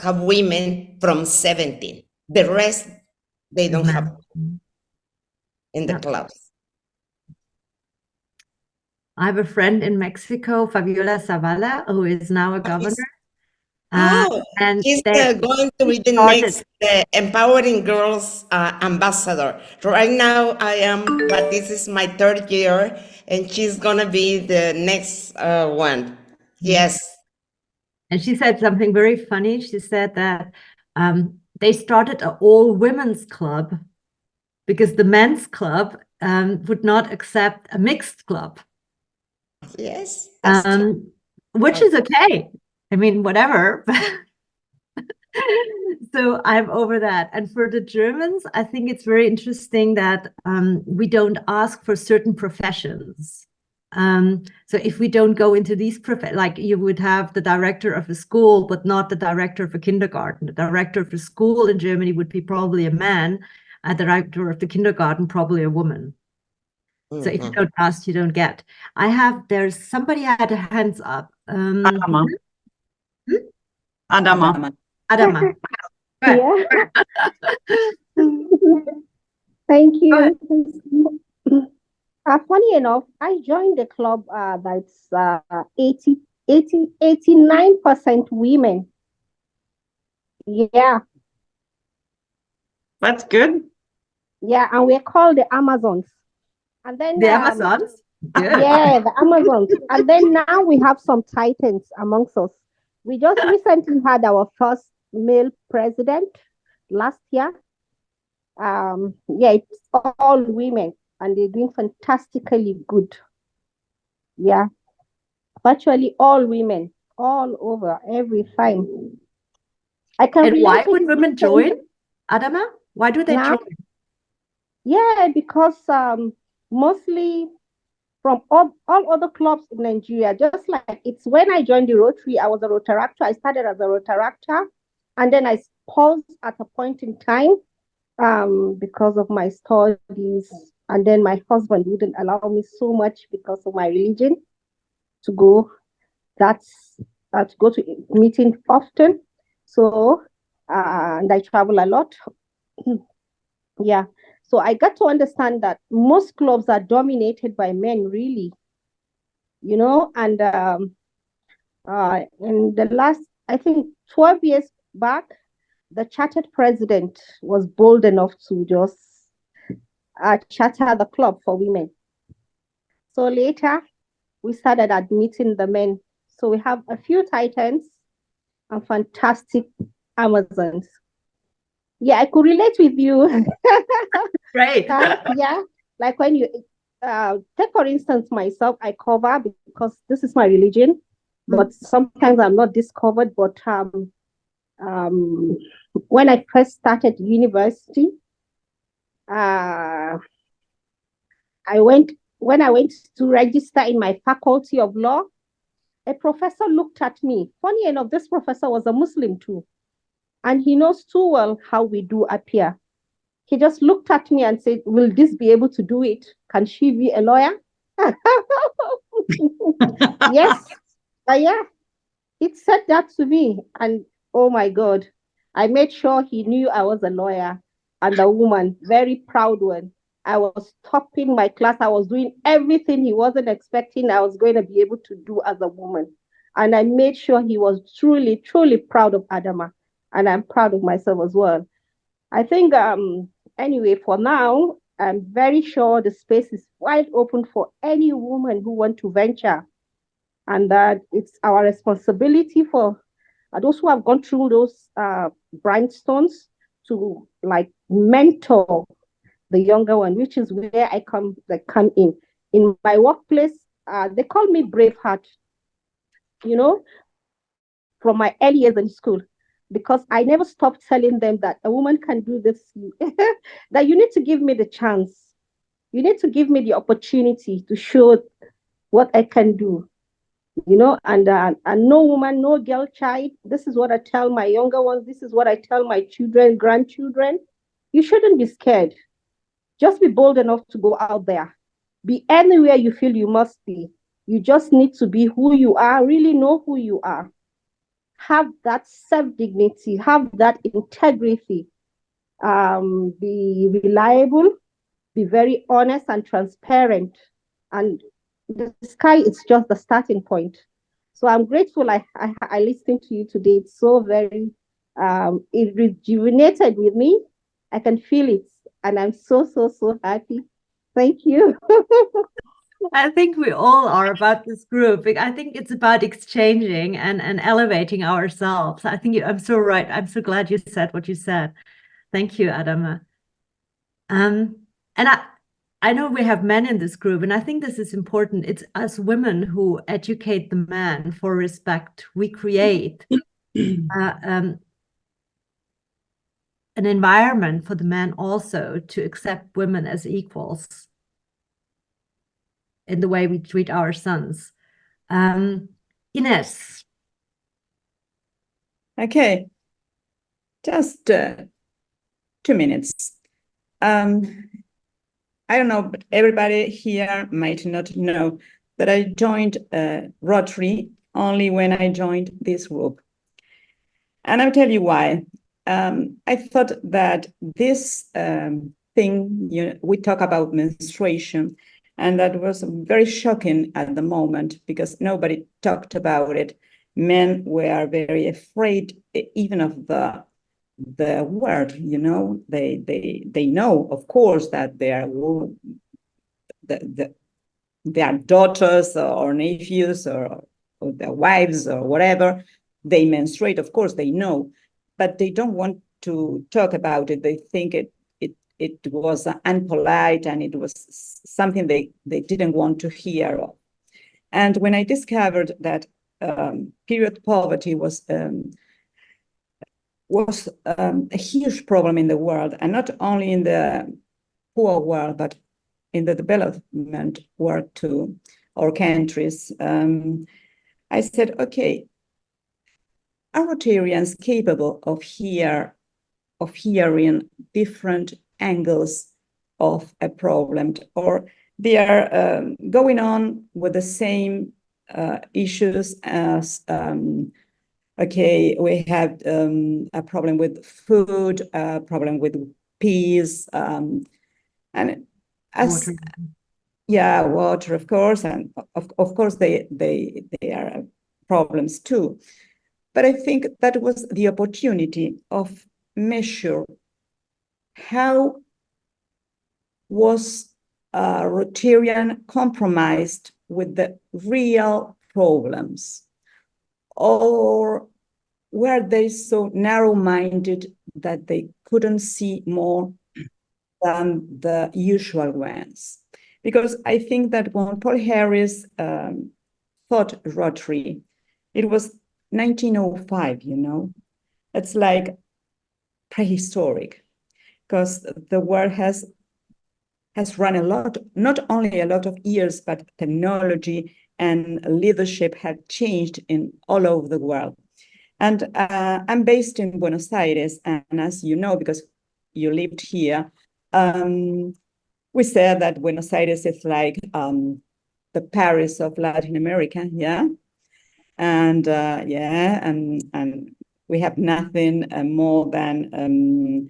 Speaker 6: have women from 17. The rest, they don't have in the clubs.
Speaker 3: I have a friend in Mexico, Fabiola Zavala, who is now a governor.
Speaker 6: And he's going to be the next Empowering Girls ambassador. Right now I am, but this is my 3rd year, and she's going to be the next one. Yes.
Speaker 3: And she said something very funny. She said that they started an all-women's club because the men's club would not accept a mixed club.
Speaker 6: Yes.
Speaker 3: Which is okay. I mean, whatever. So I'm over that. And for the Germans, I think it's very interesting that we don't ask for certain professions. So if we don't go into these like you would have the director of a school, but not the director of a kindergarten. The director of a school in Germany would be probably a man. A director of the kindergarten, probably a woman. So if you don't ask, you don't get. There's somebody had a hands up.
Speaker 4: Adama.
Speaker 3: Adama.
Speaker 7: Yeah. Thank you. Funny enough, I joined the club that's 89% women. Yeah,
Speaker 4: That's good.
Speaker 7: yeah, and we're called the Amazons. And then
Speaker 3: The Amazons? Good.
Speaker 7: yeah, the Amazons. And then now we have some titans amongst us. We just recently had our first male president last year. Yeah, it's all women and they're doing fantastically good. Yeah, virtually all women, all over, every time. I can
Speaker 3: And why
Speaker 7: relate with
Speaker 3: would women join, Adama? Why do they
Speaker 7: now.
Speaker 3: join?
Speaker 7: Yeah, because mostly from all other clubs in Nigeria, just like it's when I joined the Rotary, I was a Rotaractor. I started as a Rotaractor, and then I paused at a point in time because of my studies. And then my husband wouldn't allow me so much because of my religion to go. That's to go to meetings often. So and I travel a lot. Yeah. So I got to understand that most clubs are dominated by men, really, and in the last, I think, 12 years back, the chartered president was bold enough to just charter the club for women. So later, we started admitting the men. So we have a few titans and fantastic Amazons. Yeah, I could relate with you.
Speaker 3: Great.
Speaker 7: Yeah, like when you take for instance myself, I cover because this is my religion, but sometimes I'm not discovered. But when I first started university, uh, I went when I went to register in my faculty of law. A professor looked at me. Funny enough, this professor was a Muslim too, and he knows too well how we do appear. He just looked at me and said, "Will this be able to do it? Can she be a lawyer?" Yes. Yeah. He said that to me. And oh my God, I made sure he knew I was a lawyer and a woman, very proud one. I was topping my class. I was doing everything he wasn't expecting I was going to be able to do as a woman. And I made sure he was truly, truly proud of Adama. And I'm proud of myself as well. I think anyway, for now, I'm very sure the space is wide open for any woman who want to venture, and that it's our responsibility for those who have gone through those grindstones to like mentor the younger one, which is where I come in. In my workplace, they call me Braveheart, from my early years in school, because I never stopped telling them that a woman can do this, that you need to give me the chance. You need to give me the opportunity to show what I can do, and no woman, no girl child. This is what I tell my younger ones. This is what I tell my children, grandchildren. You shouldn't be scared. Just be bold enough to go out there. Be anywhere you feel you must be. You just need to be who you are, really know who you are. Have that self-dignity, have that integrity, be reliable, be very honest and transparent. And the sky is just the starting point. So I'm grateful I listened to you today. It's so very, it rejuvenated with me. I can feel it. And I'm so, so, so happy. Thank you.
Speaker 3: I think we all are about this group. I think it's about exchanging and elevating ourselves. I think I'm so right. I'm so glad you said what you said. Thank you, Adama. And I know we have men in this group, and I think this is important. It's us women who educate the men for respect. We create an environment for the men also to accept women as equals in the way we treat our sons. Ines.
Speaker 1: Okay, just 2 minutes. I don't know, but everybody here might not know that I joined Rotary only when I joined this group. And I'll tell you why. I thought that this thing, we talk about menstruation, and that was very shocking at the moment because nobody talked about it. men were very afraid even of the word, you know. They know, of course, that their daughters or nephews or their wives or whatever, they menstruate, of course, they know, but they don't want to talk about it. They think it was unpolite and it was something they didn't want to hear of. And when I discovered that period poverty was a huge problem in the world, and not only in the poor world, but in the development world too, or countries, I said, okay, are Rotarians capable of hearing different angles of a problem, or they are going on with the same issues as, okay, we have a problem with food, a problem with peace, and as
Speaker 3: Water.
Speaker 1: yeah, water, of course, and of course they are problems too. But I think that was the opportunity of measure how was Rotarian compromised with the real problems, or were they so narrow-minded that they couldn't see more than the usual ones? Because I think that when Paul Harris thought Rotary, it was 1905, you know. It's like prehistoric, because the world has run a lot, not only a lot of years, but technology and leadership had changed in all over the world. And I'm based in Buenos Aires, and as you know, because you lived here, we said that Buenos Aires is like the Paris of Latin America, yeah? And and we have nothing more than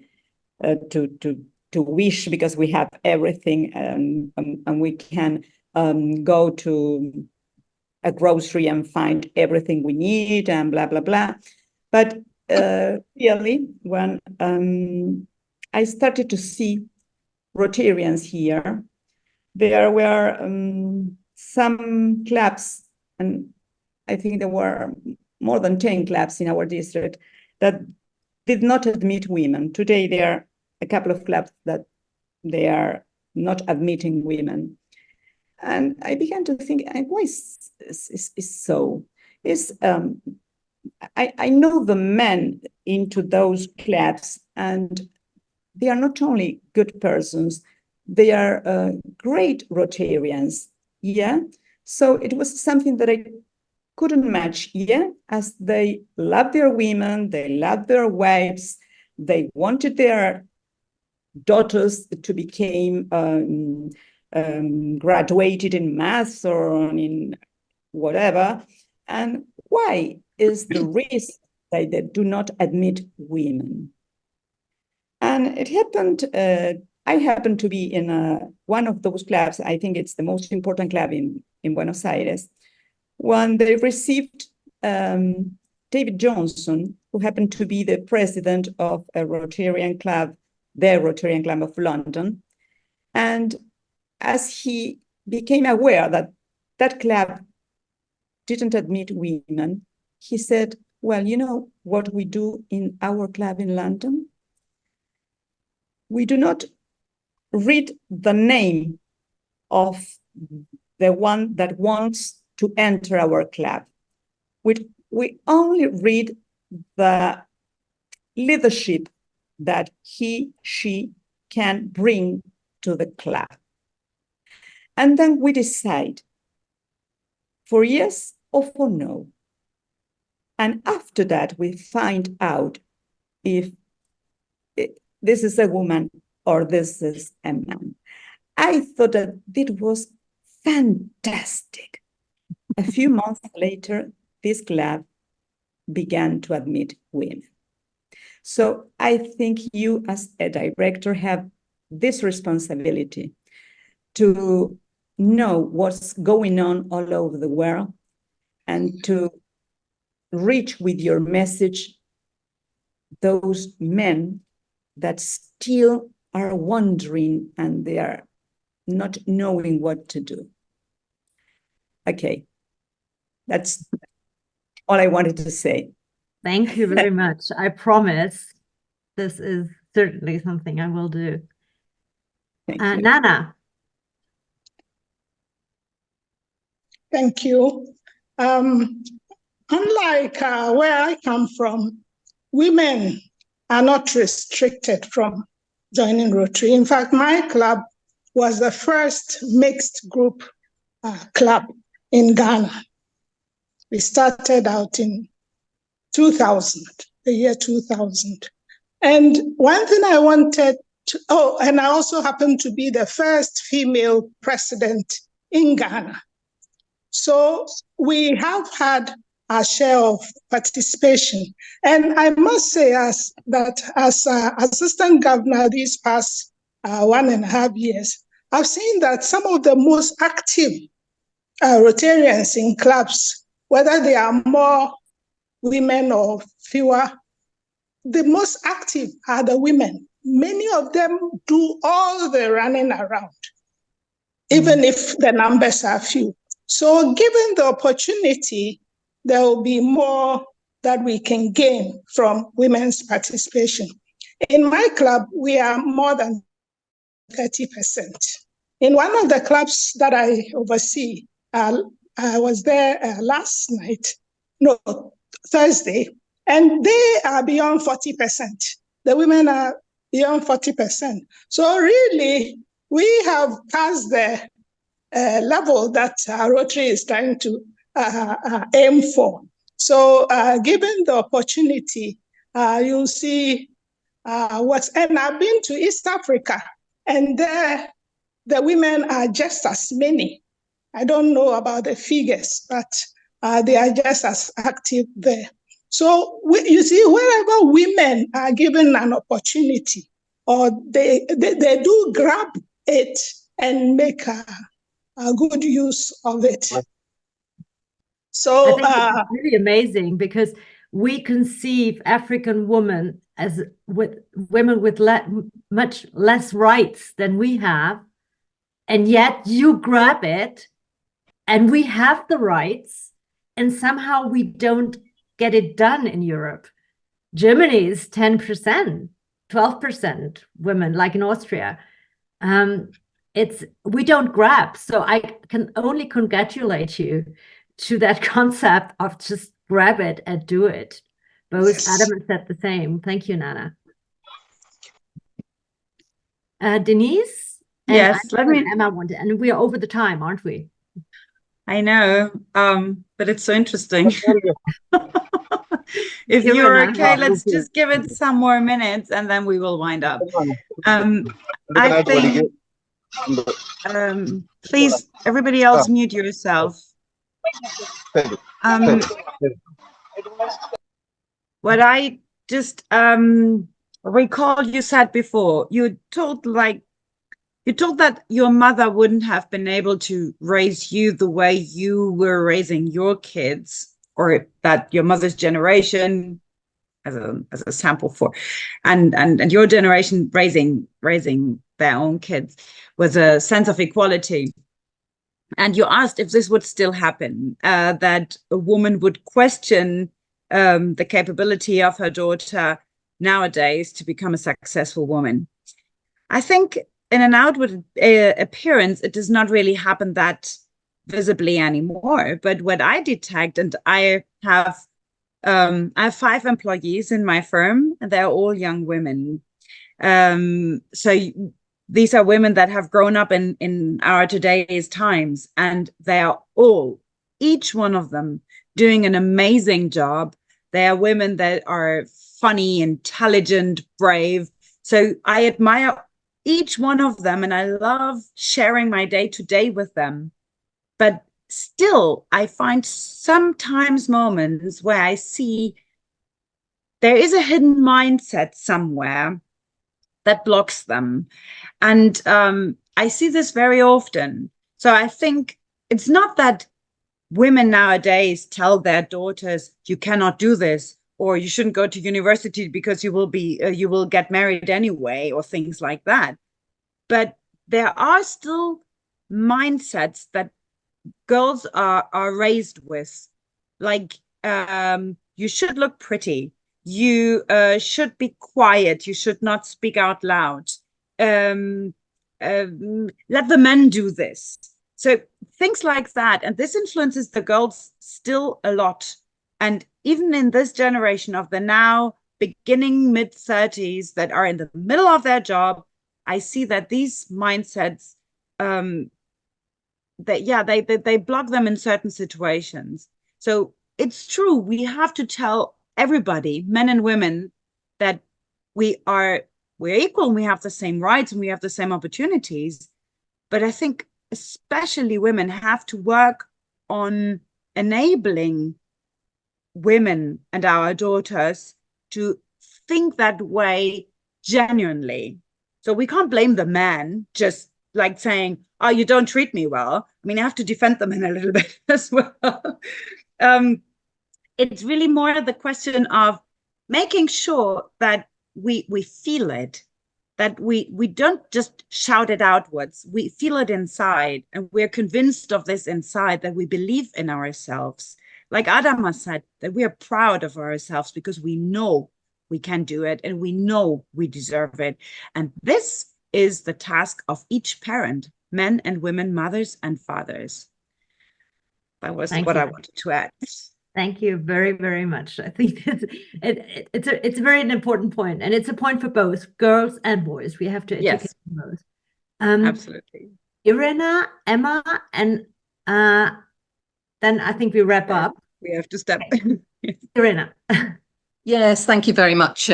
Speaker 1: to wish, because we have everything, and we can go to a grocery and find everything we need and blah, blah, blah. But really, when I started to see Rotarians here, there were some clubs, and I think there were more than 10 clubs in our district that did not admit women. Today, there are a couple of clubs that they are not admitting women. And I began to think, why is so? I know the men into those clubs, and they are not only good persons, they are great Rotarians, yeah? So it was something that I couldn't match, yeah? As they love their women, they love their wives, they wanted their daughters to become graduated in maths or in whatever. And why is the risk that they do not admit women? And it happened, I happened to be in one of those clubs. I think it's the most important club in Buenos Aires, when they received David Johnson, who happened to be the president of a Rotarian club, the Rotarian Club of London. And as he became aware that that club didn't admit women, he said, well, you know what we do in our club in London? We do not read the name of the one that wants to enter our club. We only read the leadership that she can bring to the club. And then we decide for yes or for no. And after that, we find out if this is a woman or this is a man. I thought that it was fantastic. A few months later, this club began to admit women. So I think you as a director have this responsibility to know what's going on all over the world and to reach with your message those men that still are wondering and they are not knowing what to do. Okay, that's all I wanted to say.
Speaker 3: Thank you very much. I promise this is certainly something I will do.
Speaker 1: Thank you.
Speaker 3: Nana.
Speaker 2: Thank you. Unlike where I come from, women are not restricted from joining Rotary. In fact, my club was the first mixed group club in Ghana. We started out in 2000, the year 2000. And one thing I wanted to, and I also happened to be the first female president in Ghana. So we have had our share of participation. And I must say as assistant governor these past 1.5 years, I've seen that some of the most active Rotarians in clubs, whether they are more women or fewer, the most active are the women. Many of them do all the running around, even if the numbers are few. So given the opportunity, there will be more that we can gain from women's participation. In my club, we are more than 30%. In one of the clubs that I oversee, I was there Thursday, and they are beyond 40%. The women are beyond 40%. So really, we have passed the level that Rotary is trying to aim for. So given the opportunity, you'll see and I've been to East Africa, and there the women are just as many. I don't know about the figures, but they are just as active there. So you see, wherever women are given an opportunity, or they do grab it and make a good use of it. So
Speaker 3: I think it's really amazing because we conceive African women as women with much less rights than we have, and yet you grab it and we have the rights, and somehow we don't get it done in Europe. Germany is 10%, 12% women, like in Austria. We don't grab. So I can only congratulate you to that concept of just grab it and do it. Both
Speaker 2: Yes.
Speaker 3: Adam said the same. Thank you, Nana. Denise? And
Speaker 4: Yes, let me.
Speaker 3: Emma wanted, and we are over the time, aren't we?
Speaker 4: I know, but it's so interesting. If
Speaker 3: You're
Speaker 4: you're
Speaker 3: Anna.
Speaker 4: okay, let's just give it some more minutes and then we will wind up. I think, please, everybody else mute yourself. What I just recall you said before, you told that your mother wouldn't have been able to raise you the way you were raising your kids, or that your mother's generation, as a sample for, and your generation raising their own kids, was a sense of equality. And you asked if this would still happen, that a woman would question the capability of her daughter nowadays to become a successful woman. I think in an outward appearance, it does not really happen that visibly anymore. But what I detect, and I have 5 employees in my firm, and they're all young women. So these are women that have grown up in our today's times, and they are all, each one of them, doing an amazing job. They are women that are funny, intelligent, brave. So I admire each one of them, and I love sharing my day-to-day with them. But still, I find sometimes moments where I see there is a hidden mindset somewhere that blocks them. And I see this very often. So I think it's not that women nowadays tell their daughters, you cannot do this, or you shouldn't go to university because you will get married anyway, or things like that. But there are still mindsets that girls are raised with, like you should look pretty, you should be quiet, you should not speak out loud, let the men do this. So things like that, and this influences the girls still a lot. And even in this generation of the now beginning mid-30s that are in the middle of their job, I see that these mindsets they block them in certain situations. So it's true, we have to tell everybody, men and women, that we're equal and we have the same rights and we have the same opportunities. But I think especially women have to work on enabling women and our daughters to think that way genuinely. So we can't blame the man just like saying, oh, you don't treat me well. I mean, I have to defend them in a little bit as well. It's really more the question of making sure that we feel it, that we don't just shout it outwards. We feel it inside, and we're convinced of this inside, that we believe in ourselves. Like Adama said, that we are proud of ourselves because we know we can do it and we know we deserve it. And this is the task of each parent, men and women, mothers and fathers. That was what I wanted to add.
Speaker 3: Thank you very, very much. I think it's a very important point, and it's a point for both girls and boys. We have to educate both.
Speaker 4: Absolutely.
Speaker 3: Irena, Emma, and then I think we wrap up.
Speaker 4: We have to step.
Speaker 3: Irena.
Speaker 9: Yes, thank you very much,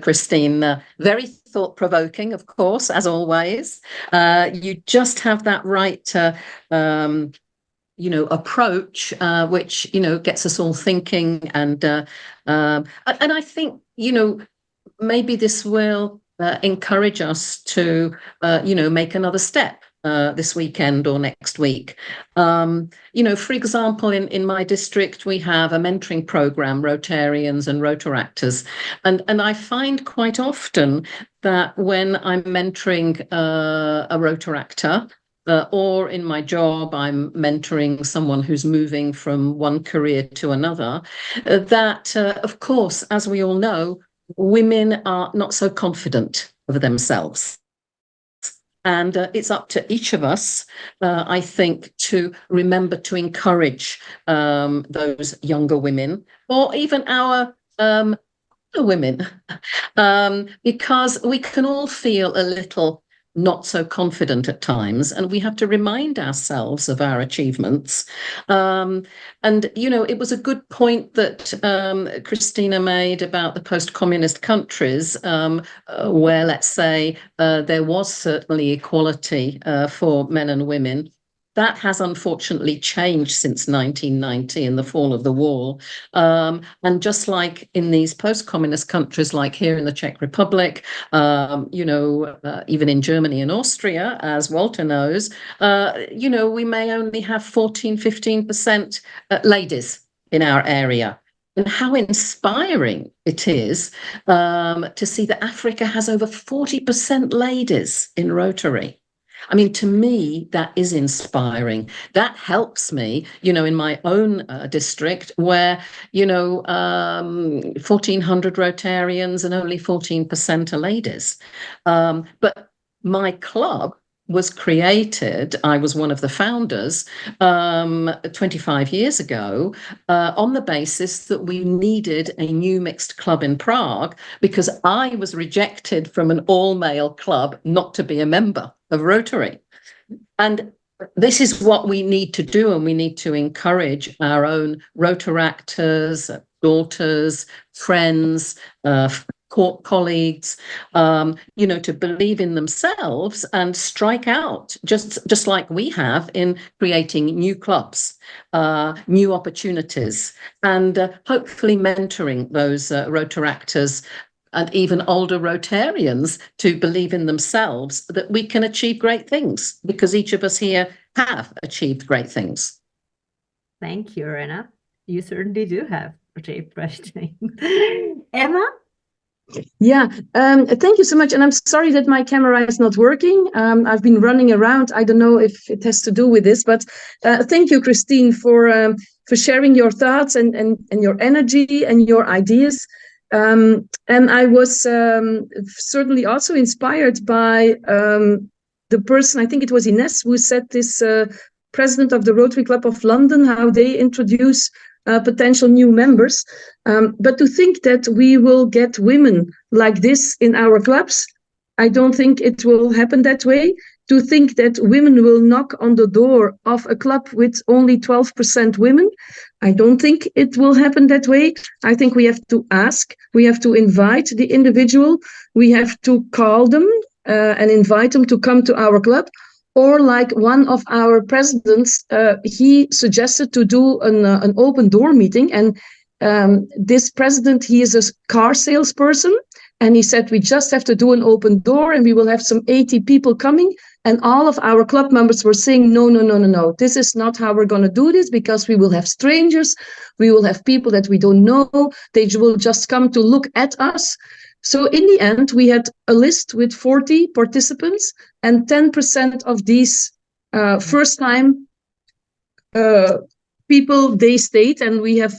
Speaker 9: Christine. Very thought-provoking, of course, as always. You just have that right approach, which, gets us all thinking. And I think, maybe this will encourage us to, make another step this weekend or next week. For example, in my district, we have a mentoring program, Rotarians and Rotaractors. And I find quite often that when I'm mentoring a Rotaractor, or in my job, I'm mentoring someone who's moving from one career to another, that, of course, as we all know, women are not so confident of themselves. And it's up to each of us, I think, to remember to encourage those younger women, or even our women, because we can all feel a little not so confident at times, and we have to remind ourselves of our achievements. And it was a good point that Christina made about the post-communist countries, where, let's say, there was certainly equality for men and women. That has unfortunately changed since 1990 and the fall of the wall. And just like in these post-communist countries, like here in the Czech Republic, even in Germany and Austria, as Walter knows, we may only have 14, 15% ladies in our area. And how inspiring it is to see that Africa has over 40% ladies in Rotary. I mean, to me, that is inspiring. That helps me, in my own district where, 1,400 Rotarians and only 14% are ladies. But my club was created, I was one of the founders 25 years ago, on the basis that we needed a new mixed club in Prague, because I was rejected from an all-male club not to be a member of Rotary. And this is what we need to do, and we need to encourage our own Rotaractors, daughters, friends, colleagues, to believe in themselves and strike out, just like we have in creating new clubs, new opportunities, and hopefully mentoring those Rotaractors and even older Rotarians to believe in themselves that we can achieve great things, because each of us here have achieved great things.
Speaker 3: Thank you, Rena. You certainly do have a shape brushing. Emma?
Speaker 10: Yeah, thank you so much. And I'm sorry that my camera is not working. I've been running around. I don't know if it has to do with this, but thank you, Christine, for sharing your thoughts and your energy and your ideas. And I was certainly also inspired by the person, I think it was Ines, who said this, president of the Rotary Club of London, how they introduce potential new members. But to think that we will get women like this in our clubs, I don't think it will happen that way. To think that women will knock on the door of a club with only 12% women, I don't think it will happen that way. I think we have to ask, we have to invite the individual, we have to call them and invite them to come to our club. Or like one of our presidents, he suggested to do an open door meeting. And this president, he is a car salesperson. And he said, we just have to do an open door and we will have some 80 people coming. And all of our club members were saying, no. This is not how we're going to do this, because we will have strangers. We will have people that we don't know. They will just come to look at us. So in the end, we had a list with 40 participants, and 10% of these first-time people, they stayed, and we have,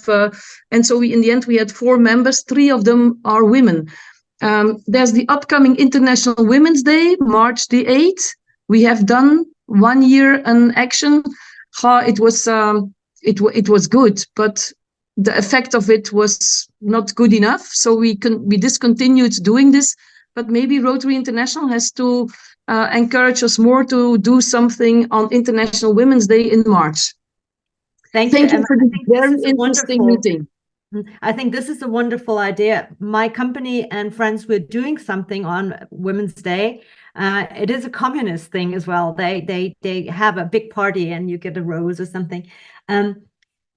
Speaker 10: and so in the end, we had 4 members. 3 of them are women. There's the upcoming International Women's Day, March the 8th. We have done 1 year an action. It was good, but the effect of it was not good enough. So we discontinued doing this, but maybe Rotary International has to encourage us more to do something on International Women's Day in March.
Speaker 3: Thank you, Emma.
Speaker 10: for this very interesting meeting.
Speaker 3: I think this is a wonderful idea. My company and friends, we're doing something on Women's Day. It is a communist thing as well. They have a big party and you get a rose or something.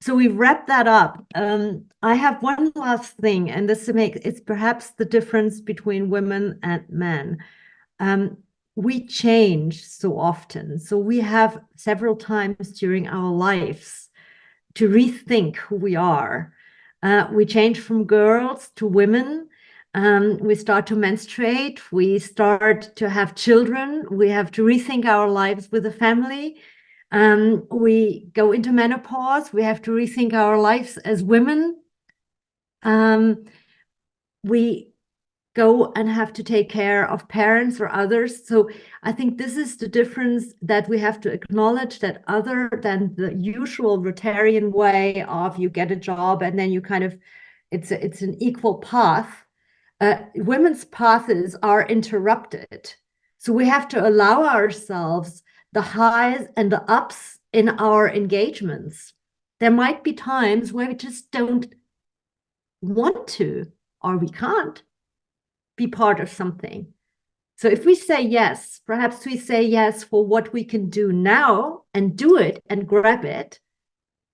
Speaker 3: So we wrap that up. I have one last thing, and it's perhaps the difference between women and men. We change so often. So we have several times during our lives to rethink who we are. We change from girls to women. We start to menstruate. We start to have children. We have to rethink our lives with a family. We go into menopause. We have to rethink our lives as women. We go and have to take care of parents or others. So I think this is the difference that we have to acknowledge, that other than the usual Rotarian way of you get a job and then you kind of, it's an equal path. Women's paths are interrupted. So we have to allow ourselves the highs and the ups in our engagements. There might be times where we just don't want to, or we can't be part of something. So if we say yes, perhaps we say yes for what we can do now and do it and grab it.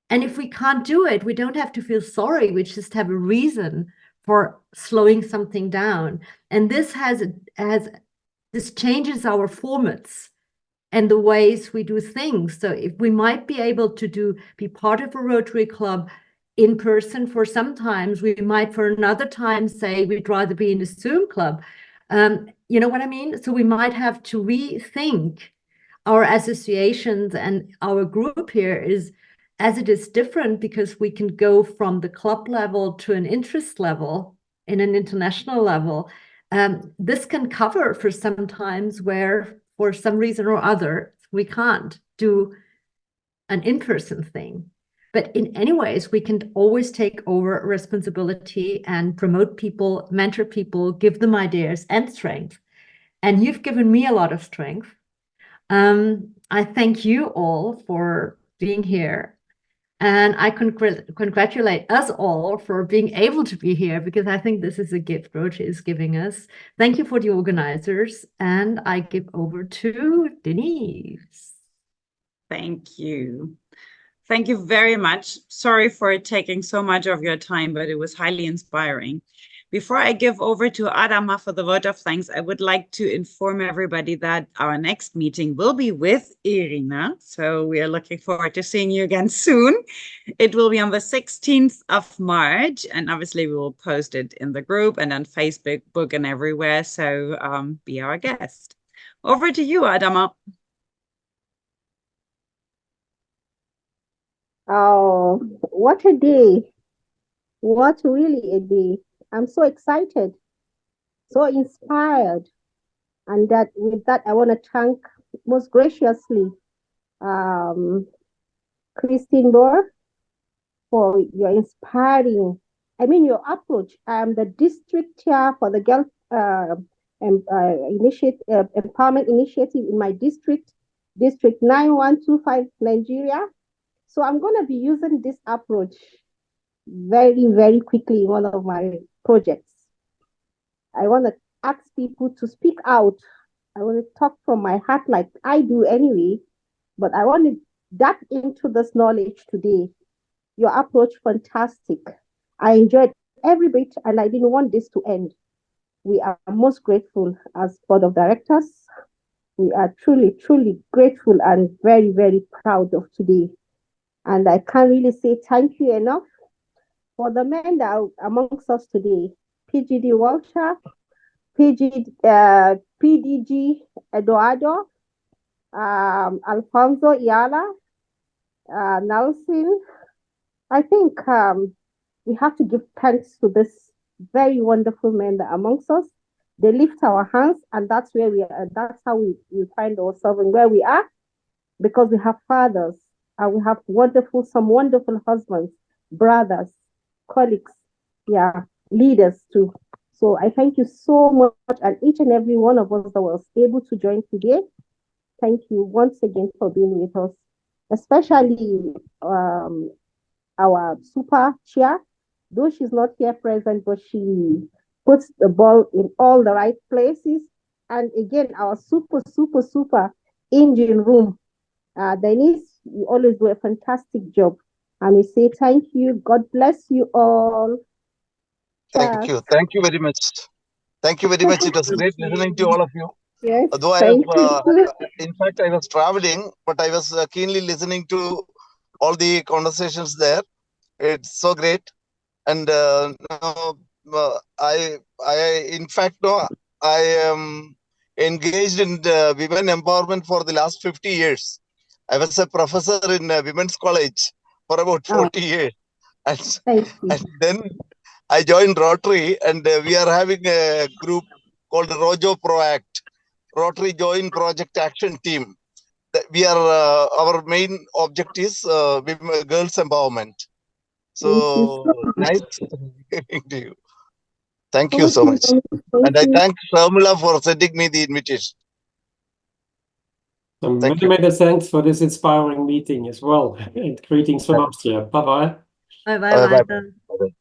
Speaker 3: And if we can't do it, we don't have to feel sorry. We just have a reason for slowing something down. And this this changes our formats and the ways we do things. So if we might be able to be part of a Rotary Club in person for some times, we might for another time say we'd rather be in a Zoom club. You know what I mean? So we might have to rethink our associations, and our group here is, as it is different because we can go from the club level to an interest level in an international level. This can cover for some times where for some reason or other, we can't do an in-person thing. But in any ways, we can always take over responsibility and promote people, mentor people, give them ideas and strength. And you've given me a lot of strength. I thank you all for being here. And I congratulate us all for being able to be here, because I think this is a gift Rotary is giving us. Thank you for the organizers. And I give over to Denise.
Speaker 4: Thank you. Thank you very much. Sorry for taking so much of your time, but it was highly inspiring. Before I give over to Adama for the vote of thanks, I would like to inform everybody that our next meeting will be with Irina. So we are looking forward to seeing you again soon. It will be on the 16th of March, and obviously we will post it in the group and on Facebook, book, and everywhere. So be our guest. Over to you, Adama.
Speaker 7: Oh, what a day. What really a day. I'm so excited, so inspired. And that with that, I want to thank most graciously Christine Boer for your inspiring, your approach. I am the district chair for the Girl Empowerment Initiative in my district, District 9125, Nigeria. So I'm going to be using this approach very, very quickly in one of my projects. I want to ask people to speak out. I want to talk from my heart like I do anyway, but I want to dive into this knowledge today. Your approach, fantastic. I enjoyed every bit and I didn't want this to end. We are most grateful as board of directors. We are truly, truly grateful and very, very proud of today. And I can't really say thank you enough for the men that are amongst us today. PGD Walter, PDG Eduardo, Alfonso Iala, Nelson. I think we have to give thanks to this very wonderful men that are amongst us. They lift our hands, and that's where we are. That's how we find ourselves and where we are, because we have fathers and we have some wonderful husbands, brothers, colleagues, leaders too. So I thank you so much, and each and every one of us that was able to join today. Thank you once again for being with us, especially our super chair, though she's not here present, but she puts the ball in all the right places. And again, our super engine room, Denise, you always do a fantastic job. And we say thank you. God bless you all.
Speaker 11: Thank you. Thank you very much. Thank you very much. It was great listening to all of you.
Speaker 7: Yes,
Speaker 11: Although in fact, I was traveling, but I was keenly listening to all the conversations there. It's so great. And I am engaged in women empowerment for the last 50 years. I was a professor in women's college for about 40 years. And then I joined Rotary, and we are having a group called Rojo Proact, Rotary Joint Project Action Team. We are our main object is girls empowerment. So nice hearing to you. Thank you so much. And I thank Sharmila for sending me the invitation.
Speaker 8: Many thanks for this inspiring meeting as well. And greetings from Austria. Bye-bye.
Speaker 3: Bye-bye.